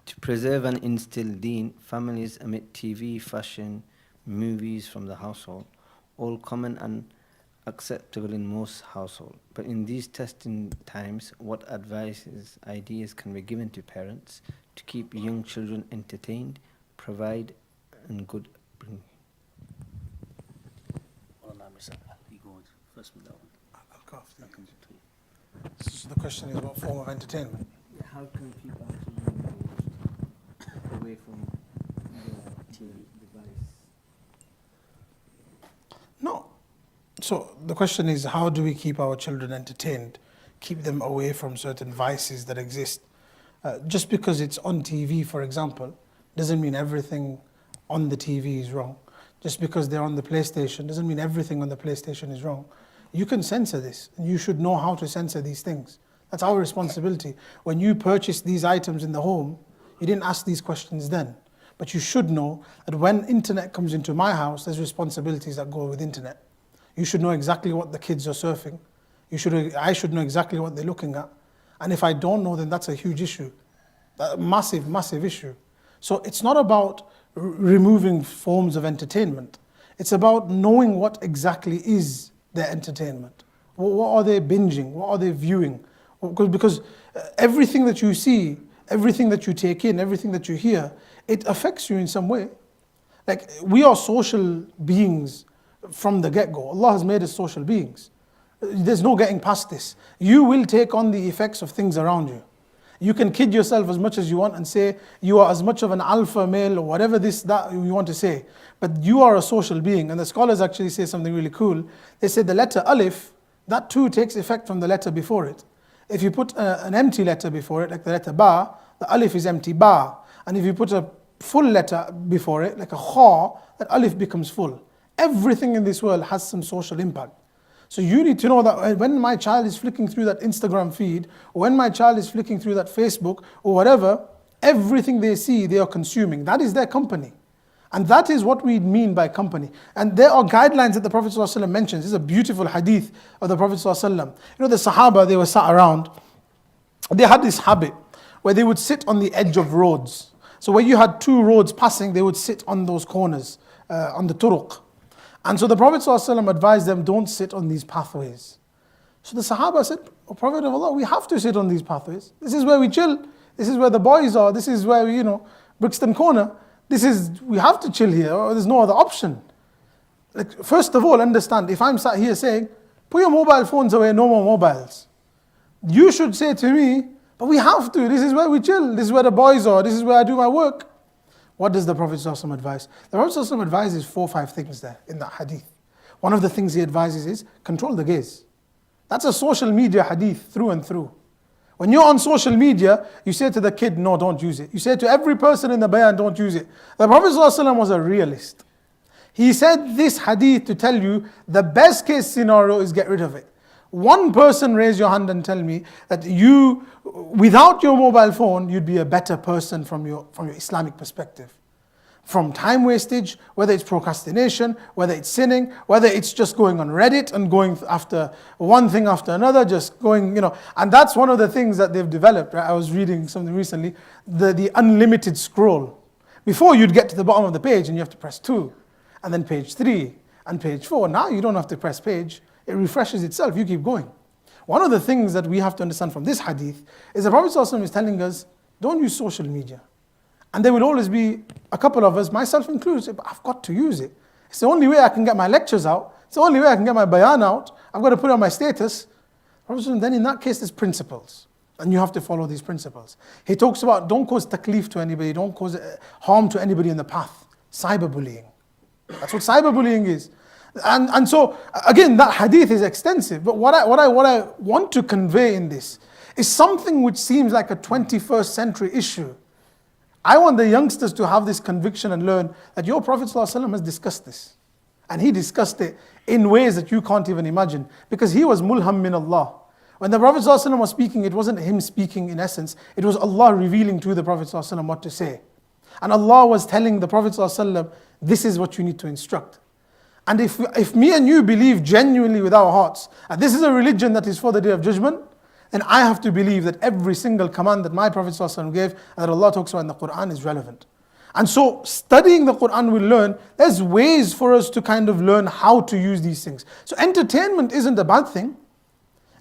To preserve and instill deen, families emit TV, fashion, movies from the household, all common and acceptable in most households. But in these testing times, what advices, ideas can be given to parents to keep young children entertained, provide and good bring? You go first with that one. I'll go after you. So the question is, what form of entertainment? How can people actually away from the TV device? No. So the question is, how do we keep our children entertained, keep them away from certain vices that exist? Just because it's on TV, for example, doesn't mean everything on the TV is wrong. Just because they're on the PlayStation doesn't mean everything on the PlayStation is wrong. You can censor this, and you should know how to censor these things. That's our responsibility. When you purchase these items in the home, you didn't ask these questions then. But you should know that when internet comes into my house, there's responsibilities that go with internet. You should know exactly what the kids are surfing. I should know exactly what they're looking at. And if I don't know, then that's a huge issue. A massive, massive issue. So it's not about removing forms of entertainment. It's about knowing what exactly is their entertainment. What are they binging? What are they viewing? Because everything that you see, everything that you take in, everything that you hear, it affects you in some way. Like, we are social beings from the get-go. Allah has made us social beings. There's no getting past this. You will take on the effects of things around you. You can kid yourself as much as you want and say you are as much of an alpha male or whatever that you want to say. But you are a social being. And the scholars actually say something really cool. They say the letter alif, that too takes effect from the letter before it. If you put an empty letter before it, like the letter ba, the alif is empty, ba. And if you put a full letter before it, like a kha, that alif becomes full. Everything in this world has some social impact. So you need to know that when my child is flicking through that Instagram feed, or when my child is flicking through that Facebook, or whatever, everything they see, they are consuming. That is their company. And that is what we mean by company. And there are guidelines that the Prophet ﷺ mentions. This is a beautiful hadith of the Prophet ﷺ. You know, the Sahaba, they were sat around. They had this habit where they would sit on the edge of roads. So where you had two roads passing, they would sit on those corners, on the turuq. And so the Prophet ﷺ advised them, don't sit on these pathways. So the Sahaba said, oh, Prophet of Allah, we have to sit on these pathways. This is where we chill. This is where the boys are. This is where we, Brixton Corner. We have to chill here, or there's no other option. Like, first of all, understand, if I'm sat here saying, put your mobile phones away, no more mobiles. You should say to me, but we have to, this is where we chill, this is where the boys are, this is where I do my work. What does the Prophet ﷺ advise? The Prophet ﷺ advises 4 or 5 things there in that hadith. One of the things he advises is, control the gaze. That's a social media hadith through and through. When you're on social media, you say to the kid, no, don't use it. You say to every person in the bayan, don't use it. The Prophet ﷺ was a realist. He said this hadith to tell you, the best case scenario is get rid of it. One person raise your hand and tell me that you, without your mobile phone, you'd be a better person from your Islamic perspective. From time wastage, whether it's procrastination, whether it's sinning, whether it's just going on Reddit and going after one thing after another, just going, and that's one of the things that they've developed, right? I was reading something recently, the unlimited scroll. Before you'd get to the bottom of the page and you have to press 2, and then page 3, and page 4. Now you don't have to press page, it refreshes itself, you keep going. One of the things that we have to understand from this hadith is the Prophet ﷺ is telling us, don't use social media. And there will always be a couple of us, myself included, say, but I've got to use it. It's the only way I can get my lectures out. It's the only way I can get my bayan out. I've got to put it on my status. Then in that case, there's principles. And you have to follow these principles. He talks about don't cause taklif to anybody, don't cause harm to anybody in the path. Cyberbullying. That's what cyberbullying is. And so, again, that hadith is extensive. But what I want to convey in this is something which seems like a 21st century issue. I want the youngsters to have this conviction and learn that your Prophet ﷺ has discussed this. And he discussed it in ways that you can't even imagine. Because he was mulham min Allah. When the Prophet ﷺ was speaking, it wasn't him speaking in essence. It was Allah revealing to the Prophet ﷺ what to say. And Allah was telling the Prophet ﷺ, this is what you need to instruct. And if me and you believe genuinely with our hearts, that this is a religion that is for the Day of Judgment, then I have to believe that every single command that my Prophet ﷺ gave and that Allah talks about in the Quran is relevant. And so studying the Quran will learn, there's ways for us to kind of learn how to use these things. So entertainment isn't a bad thing.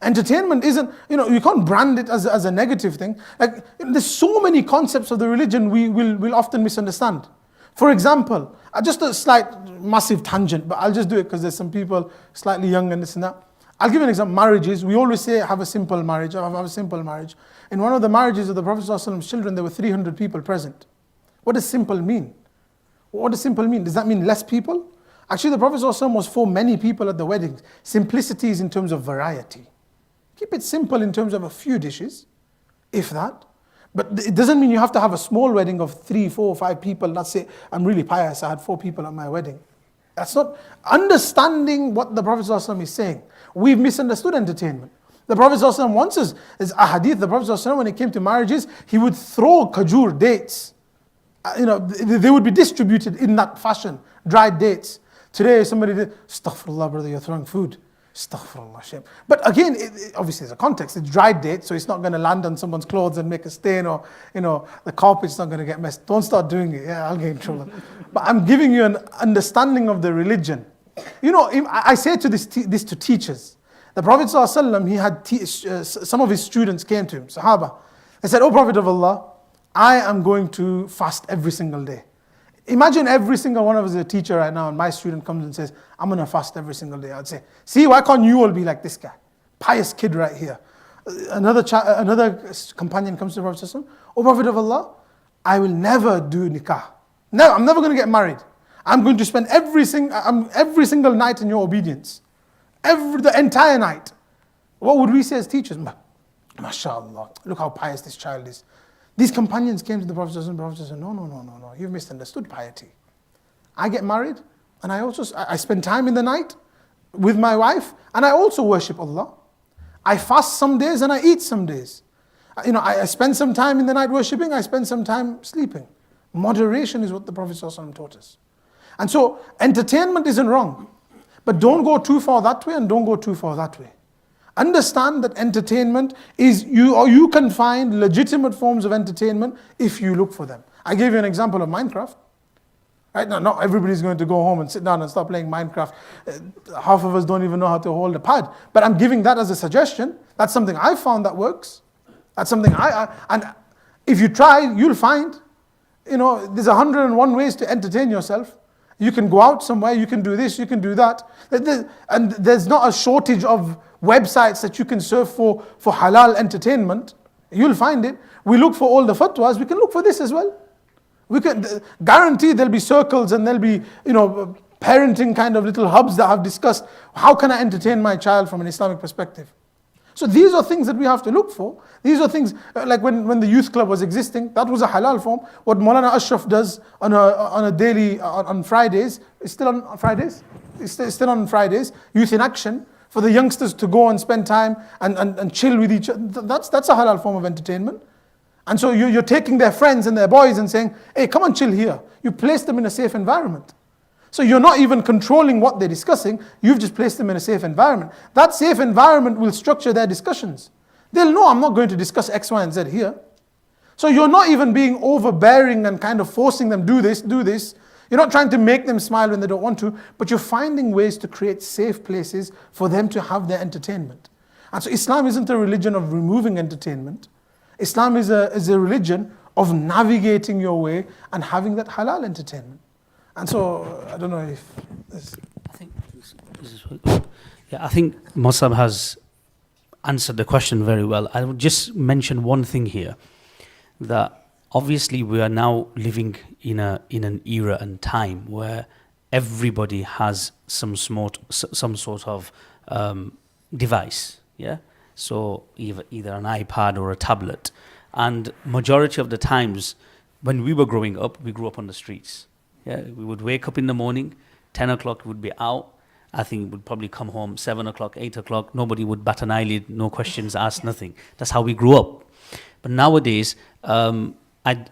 Entertainment isn't, you can't brand it as a negative thing. Like, there's so many concepts of the religion we will often misunderstand. For example, just a slight massive tangent, but I'll just do it because there's some people slightly young and this and that. I'll give you an example. Marriages, we always say have a simple marriage, have a simple marriage. In one of the marriages of the Prophet ﷺ's children, there were 300 people present. What does simple mean? What does simple mean? Does that mean less people? Actually, the Prophet ﷺ was for many people at the weddings. Simplicity is in terms of variety. Keep it simple in terms of a few dishes, if that. But it doesn't mean you have to have a small wedding of 3, 4, 5 people. Let's say, I'm really pious, I had 4 people at my wedding. That's not understanding what the Prophet ﷺ is saying. We've misunderstood entertainment. The Prophet ﷺ once says, there's a hadith, the Prophet ﷺ, when it came to marriages, he would throw khajur, dates. They would be distributed in that fashion, dried dates. Today somebody did, astaghfirullah brother, you're throwing food. Astaghfirullah, shame. But again, obviously there's a context. It's dried date, so it's not going to land on someone's clothes and make a stain, or the carpet's not going to get messed. Don't start doing it. Yeah, I'll get in trouble. But I'm giving you an understanding of the religion. I say this to teachers. The Prophet ﷺ, he had some of his students came to him, Sahaba. They said, "Oh Prophet of Allah, I am going to fast every single day." Imagine every single one of us is a teacher right now, and my student comes and says, "I'm going to fast every single day." I'd say, "See, why can't you all be like this guy? Pious kid right here." Another companion comes to the Prophet ﷺ, "Oh Prophet of Allah, I will never do nikah. No, I'm never going to get married. I'm going to spend every single night in your obedience. The entire night." What would we say as teachers? MashaAllah, look how pious this child is. These companions came to the Prophet ﷺ, the Prophet said, no, you've misunderstood piety. I get married, and I spend time in the night with my wife, and I also worship Allah. I fast some days and I eat some days. I spend some time in the night worshipping, I spend some time sleeping. Moderation is what the Prophet ﷺ taught us. And so, entertainment isn't wrong, but don't go too far that way and don't go too far that way. Understand that entertainment is, you can find legitimate forms of entertainment if you look for them. I gave you an example of Minecraft. Right now, not everybody's going to go home and sit down and start playing Minecraft. Half of us don't even know how to hold a pad. But I'm giving that as a suggestion. That's something I found that works. That's something and if you try, you'll find, there's 101 ways to entertain yourself. You can go out somewhere, you can do this, you can do that. And there's not a shortage of websites that you can surf for halal entertainment. You'll find it. We look for all the fatwas, we can look for this as well. We can guarantee there'll be circles and there'll be, parenting kind of little hubs that have discussed how can I entertain my child from an Islamic perspective. So these are things that we have to look for. These are things, like when the youth club was existing, that was a halal form. What Maulana Ashraf does on a daily, on Fridays, it's still on Fridays? It's still on Fridays, Youth in Action. for the youngsters to go and spend time and chill with each other. That's a halal form of entertainment. And so you're taking their friends and their boys and saying, hey, come and chill here. You place them in a safe environment. So you're not even controlling what they're discussing, you've just placed them in a safe environment. That safe environment will structure their discussions. They'll know I'm not going to discuss X, Y, and Z here. So you're not even being overbearing and kind of forcing them, do this, do this. You're not trying to make them smile when they don't want to, but you're finding ways to create safe places for them to have their entertainment. And so Islam isn't a religion of removing entertainment. Islam is a religion of navigating your way and having that halal entertainment. And so, I don't know if this... I think I think Musab has answered the question very well. I would just mention one thing here, that obviously we are now living in an era and time where everybody has some sort of device, yeah. So either an iPad or a tablet, and majority of the times when we were growing up, we grew up on the streets. Yeah, we would wake up in the morning, 10 o'clock would be out. I think we'd probably come home 7 o'clock, 8 o'clock. Nobody would bat an eyelid, no questions asked, nothing. That's how we grew up. But nowadays, I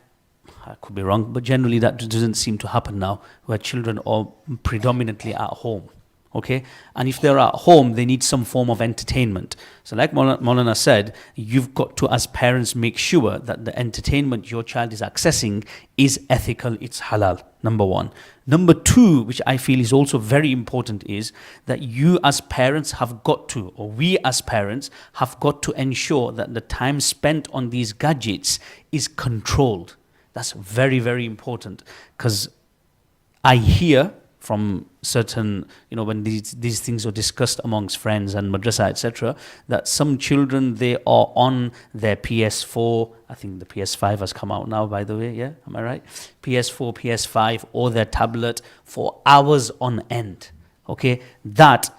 could be wrong, but generally that doesn't seem to happen now, where children are predominantly at home. Okay, and if they're at home, they need some form of entertainment. So like Maulana said, you've got to, as parents, make sure that the entertainment your child is accessing is ethical, it's halal, number one. Number two, which I feel is also very important, is that you as parents have got to, or we as parents have got to ensure that the time spent on these gadgets is controlled. That's very, very important, because I hear from certain, when these things are discussed amongst friends and madrasa, etc., that some children, they are on their PS4, I think the PS5 has come out now, by the way, yeah, am I right? PS4, PS5, or their tablet for hours on end, okay? That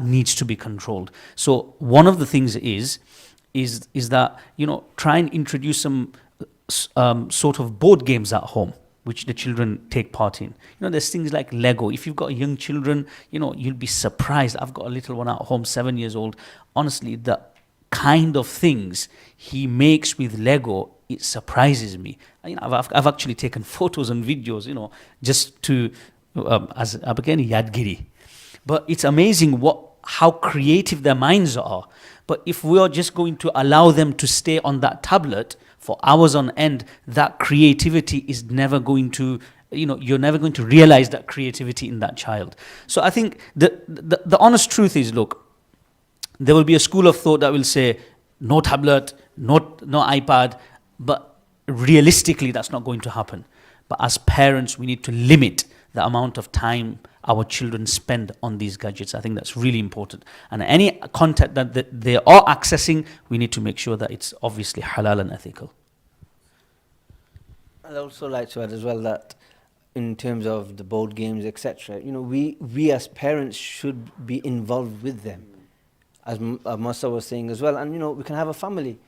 needs to be controlled. So one of the things is that, try and introduce some sort of board games at home, which the children take part in. There's things like Lego. If you've got young children, you'll be surprised. I've got a little one at home, 7 years old. Honestly, the kind of things he makes with Lego, it surprises me. I've actually taken photos and videos, just to, as again, yadgiri. But it's amazing how creative their minds are. But if we are just going to allow them to stay on that tablet for hours on end, that creativity is never going to, you're never going to realize that creativity in that child. So I think the honest truth is, look, there will be a school of thought that will say, no tablet, no iPad, but realistically that's not going to happen. But as parents, we need to limit the amount of time our children spend on these gadgets. I think that's really important. And any content that they are accessing, we need to make sure that it's obviously halal and ethical. I'd also like to add as well that in terms of the board games, etc., we as parents should be involved with them, as Masa was saying as well. And we can have a family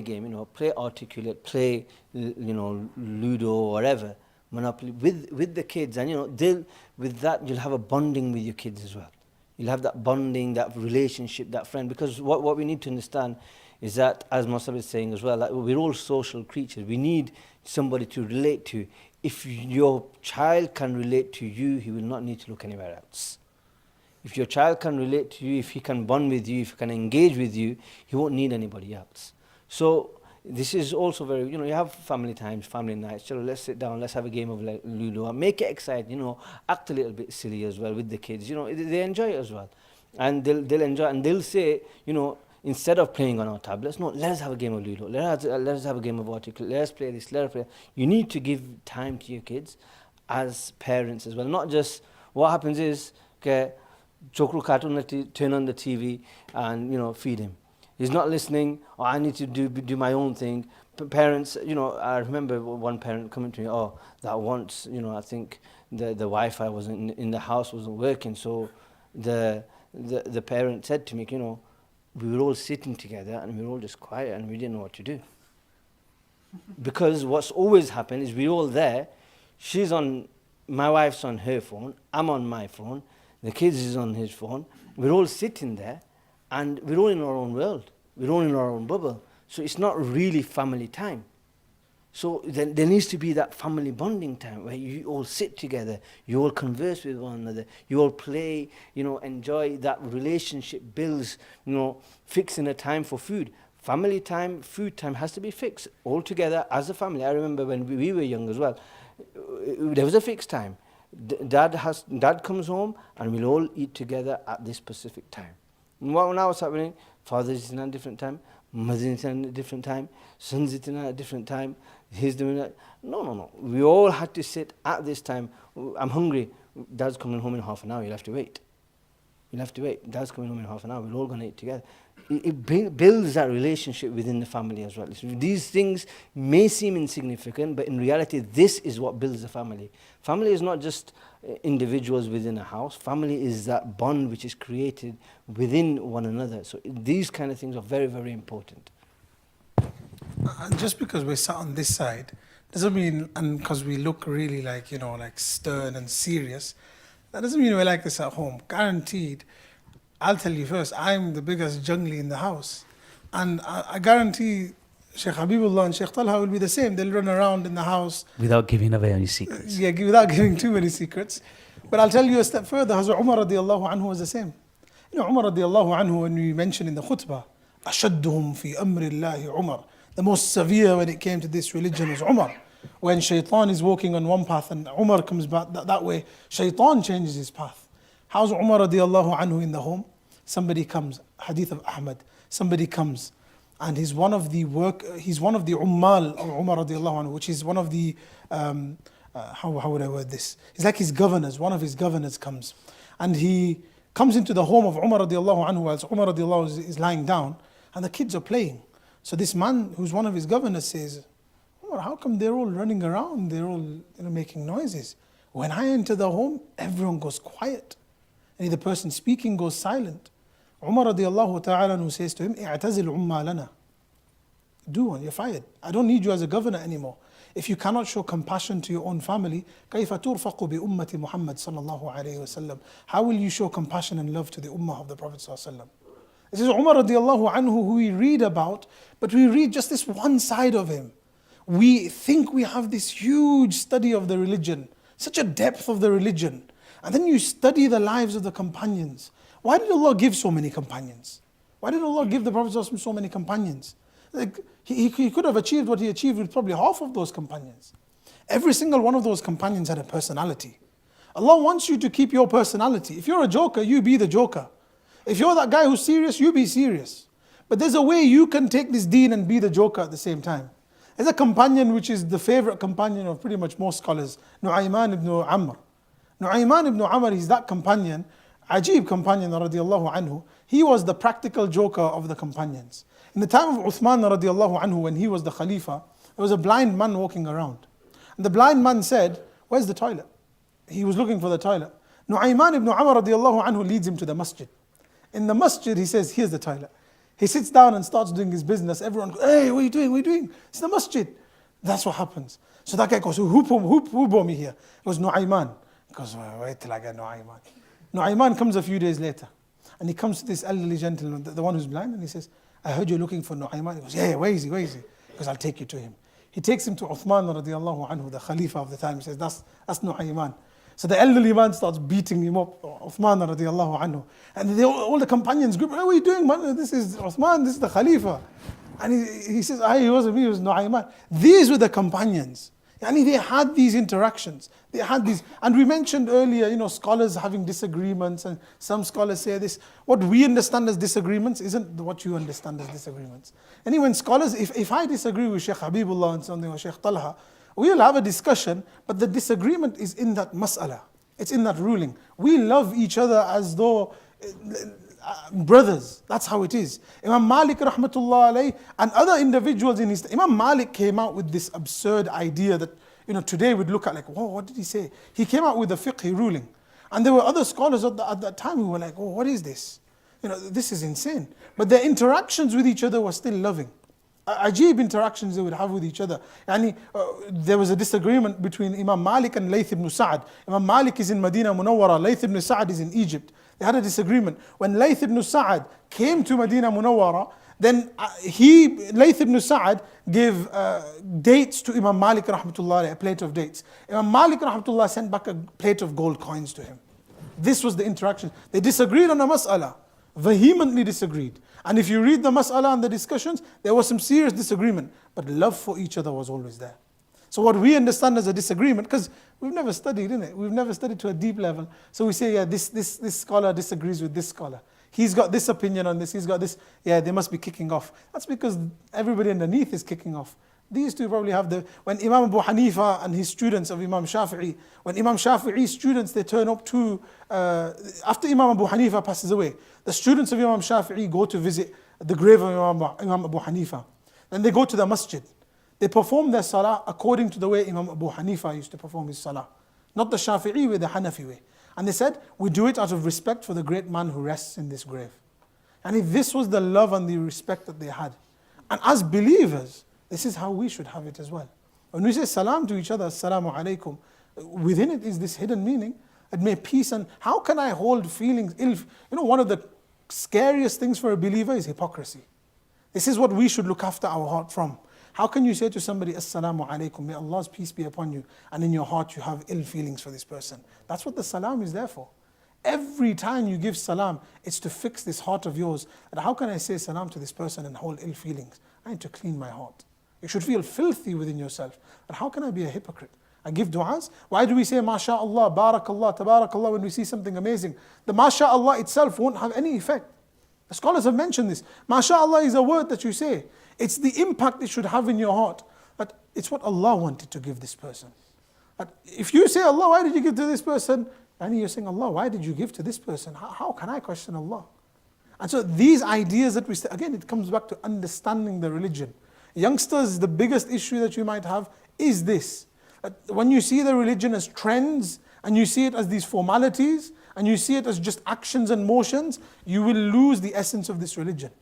game, play Articulate, play Ludo or whatever, Monopoly with the kids, and with that you'll have a bonding with your kids as well. You'll have that bonding, that relationship, that friend. Because what we need to understand is that, as Masa is saying as well, that we're all social creatures. We need somebody to relate to. If your child can relate to you, he will not need to look anywhere else. If your child can relate to you, if he can bond with you, if he can engage with you, he won't need anybody else. So this is also very, you have family times, family nights. So let's sit down, let's have a game of Ludo, and make it exciting. Act a little bit silly as well with the kids. They enjoy it as well, and they'll enjoy it, and they'll say, instead of playing on our tablets, no, let us have a game of Ludo. Let us have a game of Articulate. Let us play this. Let us play. You need to give time to your kids as parents as well. Not just what happens is, okay, chokru cartoon, turn on the TV and feed him. He's not listening. Or I need to do my own thing. Parents, I remember one parent coming to me. Oh, that once, I think the Wi-Fi wasn't in the house, wasn't working. So the parent said to me, we were all sitting together and we were all just quiet and we didn't know what to do. Because what's always happened is we're all there. My wife's on her phone. I'm on my phone. The kids is on his phone. we're all sitting there and we're all in our own world. We're all in our own bubble. So it's not really family time. So then there needs to be that family bonding time where you all sit together, you all converse with one another, you all play, enjoy that relationship builds, fixing a time for food. Family time, food time has to be fixed all together as a family. I remember when we were young as well, there was a fixed time. Dad comes home and we'll all eat together at this specific time. And what now what's happening? Father's eating at a different time, mother's eating at a different time, son's eating at a different time, he's doing that. No. We all had to sit at this time. I'm hungry. Dad's coming home in half an hour. You'll have to wait. Dad's coming home in half an hour. We're all going to eat together. It builds that relationship within the family as well. These things may seem insignificant, but in reality, this is what builds the family. Family is not just individuals within a house. Family is that bond which is created within one another. So these kind of things are very, very important. And just because we're sat on this side, doesn't mean, and because we look really like stern and serious, that doesn't mean we're like this at home. Guaranteed. I'll tell you first, I'm the biggest jungli in the house. And I guarantee Sheikh Habibullah and Sheikh Talha will be the same. They'll run around in the house. Without giving away any secrets. Yeah, without giving too many secrets. But I'll tell you a step further. Hazrat Umar radiallahu anhu was the same. Umar radiallahu anhu, when we mentioned in the khutbah, أَشَدُّهُمْ فِي أَمْرِ اللَّهِ Umar. The most severe when it came to this religion was Umar. When shaitan is walking on one path and Umar comes back that way, shaitan changes his path. How's Umar radiallahu anhu in the home? Somebody comes, hadith of Ahmad, somebody comes and he's one of the ummal of Umar radiallahu anhu, which is one of the, how would I word this? He's like his governors, one of his governors comes. And he comes into the home of Umar radiallahu anhu whilst Umar radiallahu anhu is lying down and the kids are playing. So this man who's one of his governors says, Umar, how come they're all running around? They're all making noises. When I enter the home, everyone goes quiet. And the person speaking goes silent. Umar radiallahu ta'ala who says to him, اعتزل عمالنا. Do one, you're fired. I don't need you as a governor anymore. If you cannot show compassion to your own family, كيف ترفق بأمة محمد صلى الله عليه وسلم. How will you show compassion and love to the ummah of the Prophet صلى الله عليه وسلم? This is Umar radiallahu anhu who we read about, but we read just this one side of him. We think we have this huge study of the religion, such a depth of the religion. And then you study the lives of the companions. Why did Allah give so many companions? Why did Allah give the Prophet ﷺ so many companions? Like, he could have achieved what he achieved with probably half of those companions. Every single one of those companions had a personality. Allah wants you to keep your personality. If you're a joker, you be the joker. If you're that guy who's serious, you be serious. But there's a way you can take this deen and be the joker at the same time. There's a companion which is the favorite companion of pretty much most scholars, Nu'ayman ibn Amr. Nu'ayman ibn Amr is that companion, Ajib companion radiallahu anhu. He was the practical joker of the companions. In the time of Uthman radiallahu anhu, when he was the Khalifa, there was a blind man walking around. And the blind man said, where's the toilet? He was looking for the toilet. Nu'ayman ibn Amr radiallahu anhu leads him to the masjid. In the masjid, he says, here's the toilet. He sits down and starts doing his business. Everyone goes, hey, what are you doing? What are you doing? It's the masjid. That's what happens. So that guy goes, who brought me here? It was Nu'ayman. He goes, wait till I get Nu'ayman. Nu'ayman comes a few days later. And he comes to this elderly gentleman, the one who's blind, and he says, I heard you're looking for Nu'ayman. He goes, yeah, where is he? He goes, I'll take you to him. He takes him to Uthman radiallahu anhu, the Khalifa of the time. He says, that's Nu'ayman. So the elderly man starts beating him up, Uthman radiallahu anhu. And all the companions group, what are you doing, man? This is Uthman, this is the Khalifa. And he says, he wasn't me, it was Nu'ayman. These were the companions. Yani they had these interactions. They had these, and we mentioned earlier, scholars having disagreements, and some scholars say this. What we understand as disagreements isn't what you understand as disagreements. And when scholars, if I disagree with Sheikh Habibullah on something or Sheikh Talha, we'll have a discussion, but the disagreement is in that mas'ala. It's in that ruling. We love each other as though brothers. That's how it is. Imam Malik rahmatullah alayh and other individuals in his Imam Malik came out with this absurd idea that today we'd look at like, whoa, what did he say? He came out with a fiqhi ruling. And there were other scholars at that time who were like, oh, what is this? This is insane. But their interactions with each other were still loving. Ajib interactions they would have with each other. There was a disagreement between Imam Malik and Layth ibn Sa'ad. Imam Malik is in Medina Munawwara, Layth ibn Sa'ad is in Egypt. They had a disagreement. When Layth ibn Sa'ad came to Medina Munawwara, then Layth ibn Sa'ad gave dates to Imam Malik rahmatullah, a plate of dates. Imam Malik rahmatullah sent back a plate of gold coins to him. This was the interaction. They disagreed on a mas'ala, vehemently disagreed. And if you read the mas'ala and the discussions, there was some serious disagreement. But love for each other was always there. So what we understand as a disagreement, because we've never studied, innit? We've never studied to a deep level. So we say, yeah, this scholar disagrees with this scholar. He's got this opinion on this, he's got this, yeah, they must be kicking off. That's because everybody underneath is kicking off. These two probably have when Imam Abu Hanifa and his students of Imam Shafi'i, when Imam Shafi'i's students, they turn up to, after Imam Abu Hanifa passes away, the students of Imam Shafi'i go to visit the grave of Imam Abu Hanifa. Then they go to the masjid. They perform their salah according to the way Imam Abu Hanifa used to perform his salah. Not the Shafi'i way, the Hanafi way. And they said, we do it out of respect for the great man who rests in this grave. And if this was the love and the respect that they had. And as believers, this is how we should have it as well. When we say salam to each other, assalamu alaikum, within it is this hidden meaning. It may peace and how can I hold feelings ill? One of the scariest things for a believer is hypocrisy. This is what we should look after our heart from. How can you say to somebody, Assalamu alaikum, may Allah's peace be upon you, and in your heart you have ill feelings for this person? That's what the salam is there for. Every time you give salam, it's to fix this heart of yours. And how can I say salam to this person and hold ill feelings? I need to clean my heart. You should feel filthy within yourself. But how can I be a hypocrite? I give du'as. Why do we say MashaAllah, Barakallah, Tabarakallah when we see something amazing? The MashaAllah itself won't have any effect. The scholars have mentioned this. MashaAllah is a word that you say. It's the impact it should have in your heart. But it's what Allah wanted to give this person. But if you say, Allah, why did you give to this person? And you're saying, Allah, why did you give to this person? How can I question Allah? And so these ideas that we say, again, it comes back to understanding the religion. Youngsters, the biggest issue that you might have is this. When you see the religion as trends, and you see it as these formalities, and you see it as just actions and motions, you will lose the essence of this religion.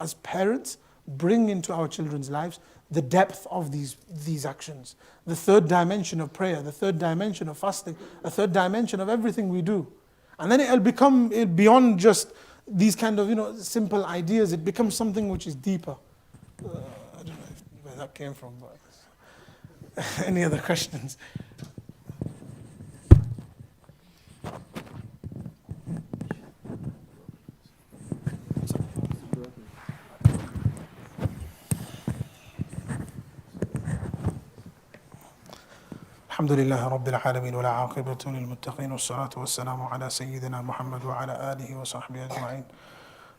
As parents, bring into our children's lives the depth of these actions. The third dimension of prayer, the third dimension of fasting, the third dimension of everything we do. And then it'll become beyond just these kind of simple ideas. It becomes something which is deeper. I don't know where that came from, but any other questions? الحمد لله رب العالمين ولا عاقبة للمتقين والصلاة والسلام على سيدنا محمد وعلى آله وصحبه أجمعين.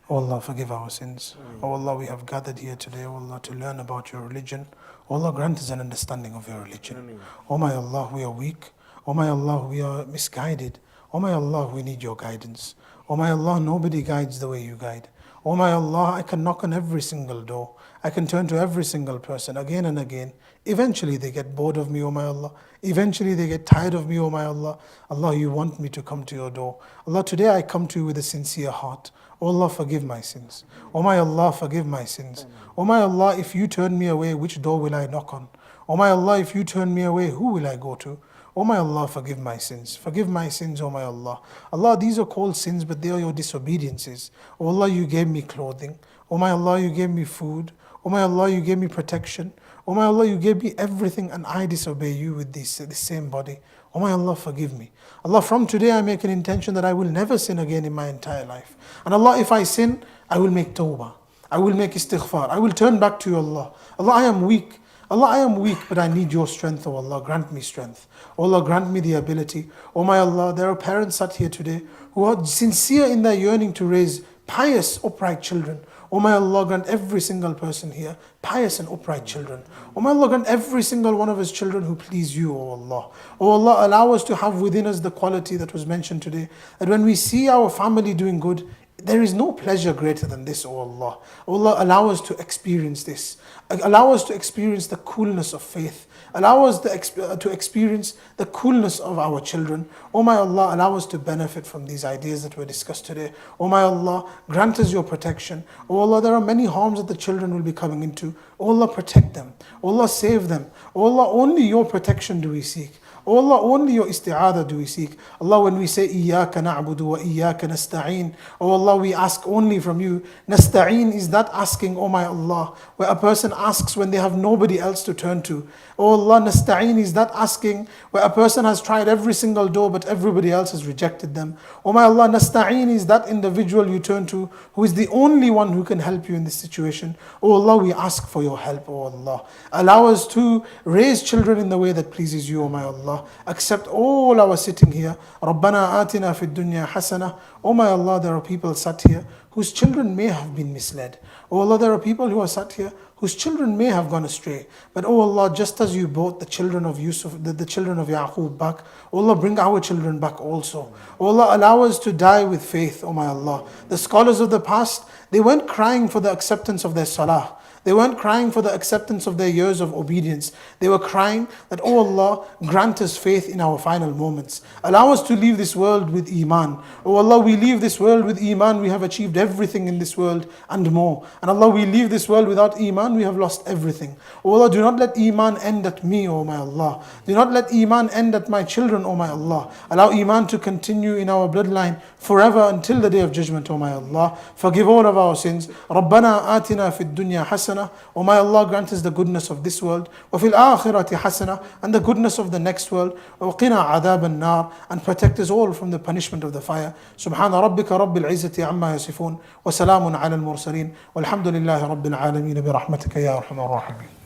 Oh Allah, forgive our sins. Oh Allah, we have gathered here today, oh Allah, to learn about your religion. Oh Allah, grant us an understanding of your religion. Oh my Allah, we are weak. Oh my Allah, we are misguided. Oh my Allah, we need your guidance. Oh my Allah, nobody guides the way you guide. Oh my Allah, I can knock on every single door. I can turn to every single person again and again. Eventually they get bored of me, oh my Allah. Eventually they get tired of me, oh my Allah. Allah, you want me to come to your door. Allah, today I come to you with a sincere heart. Oh Allah, forgive my sins. Oh my Allah, forgive my sins. Oh my Allah, if you turn me away, which door will I knock on? Oh my Allah, if you turn me away, who will I go to? Oh my Allah, forgive my sins. Forgive my sins, oh my Allah. Allah, these are called sins, but they are your disobediences. Oh Allah, you gave me clothing. Oh my Allah, you gave me food. Oh my Allah, you gave me protection. Oh my Allah, you gave me everything and I disobey you with this same body. Oh my Allah, forgive me. Allah, from today I make an intention that I will never sin again in my entire life. And Allah, if I sin, I will make tawbah. I will make istighfar. I will turn back to you, Allah. Allah, I am weak. Allah, I am weak, but I need your strength, oh Allah. Grant me strength. Oh Allah, grant me the ability. Oh my Allah, there are parents sat here today who are sincere in their yearning to raise pious, upright children. Oh my Allah, grant every single person here pious and upright children. Oh my Allah, grant every single one of his children who please you, oh Allah. Oh Allah, allow us to have within us the quality that was mentioned today, that when we see our family doing good, there is no pleasure greater than this, oh Allah. Oh Allah, allow us to experience this. Allow us to experience the coolness of faith. Allow us to experience the coolness of our children. Oh my Allah, allow us to benefit from these ideas that were discussed today. Oh my Allah, grant us your protection. Oh Allah, there are many harms that the children will be coming into. Oh Allah, protect them. Oh Allah, save them. Oh Allah, only your protection do we seek. Oh Allah, only your isti'adah do we seek. Allah, when we say Iyaka na'budu wa Iyaka nasta'een, oh Allah, we ask only from you. Nasta'een is that asking, oh my Allah, where a person asks when they have nobody else to turn to. Oh Allah, nasta'een is that asking where a person has tried every single door but everybody else has rejected them. Oh my Allah, nasta'een is that individual you turn to who is the only one who can help you in this situation. Oh Allah, we ask for your help, oh Allah. Allow us to raise children in the way that pleases you, oh my Allah. Accept all our sitting here. Rabbana atina fid dunya hasana. Oh my Allah, there are people sat here whose children may have been misled. Oh Allah, there are people who are sat here whose children may have gone astray. But oh Allah, just as you brought the children of Yusuf, the children of Yaqub back, oh Allah, bring our children back also. Oh Allah, allow us to die with faith, oh my Allah. The scholars of the past, they weren't crying for the acceptance of their salah. They weren't crying for the acceptance of their years of obedience. They were crying that, oh Allah, grant us faith in our final moments. Allow us to leave this world with Iman. Oh Allah, we leave this world with Iman. We have achieved everything in this world and more. And Allah, we leave this world without Iman. We have lost everything. Oh Allah, do not let Iman end at me, oh my Allah. Do not let Iman end at my children, oh my Allah. Allow Iman to continue in our bloodline forever until the day of judgment, oh my Allah. Forgive all of our sins. Rabbana atina fid dunya hasana. Oh my Allah, grant us the goodness of this world. وَفِي الْآخِرَةِ حَسَنَةً, and the goodness of the next world. وَقِنَا عَذَابَ النَّارِ, and protect us all from the punishment of the fire. سبحان ربك رب العزة عما يصفون وسلام على المرسلين والحمد لله رب العالمين برحمتك يا أرحم الراحمين.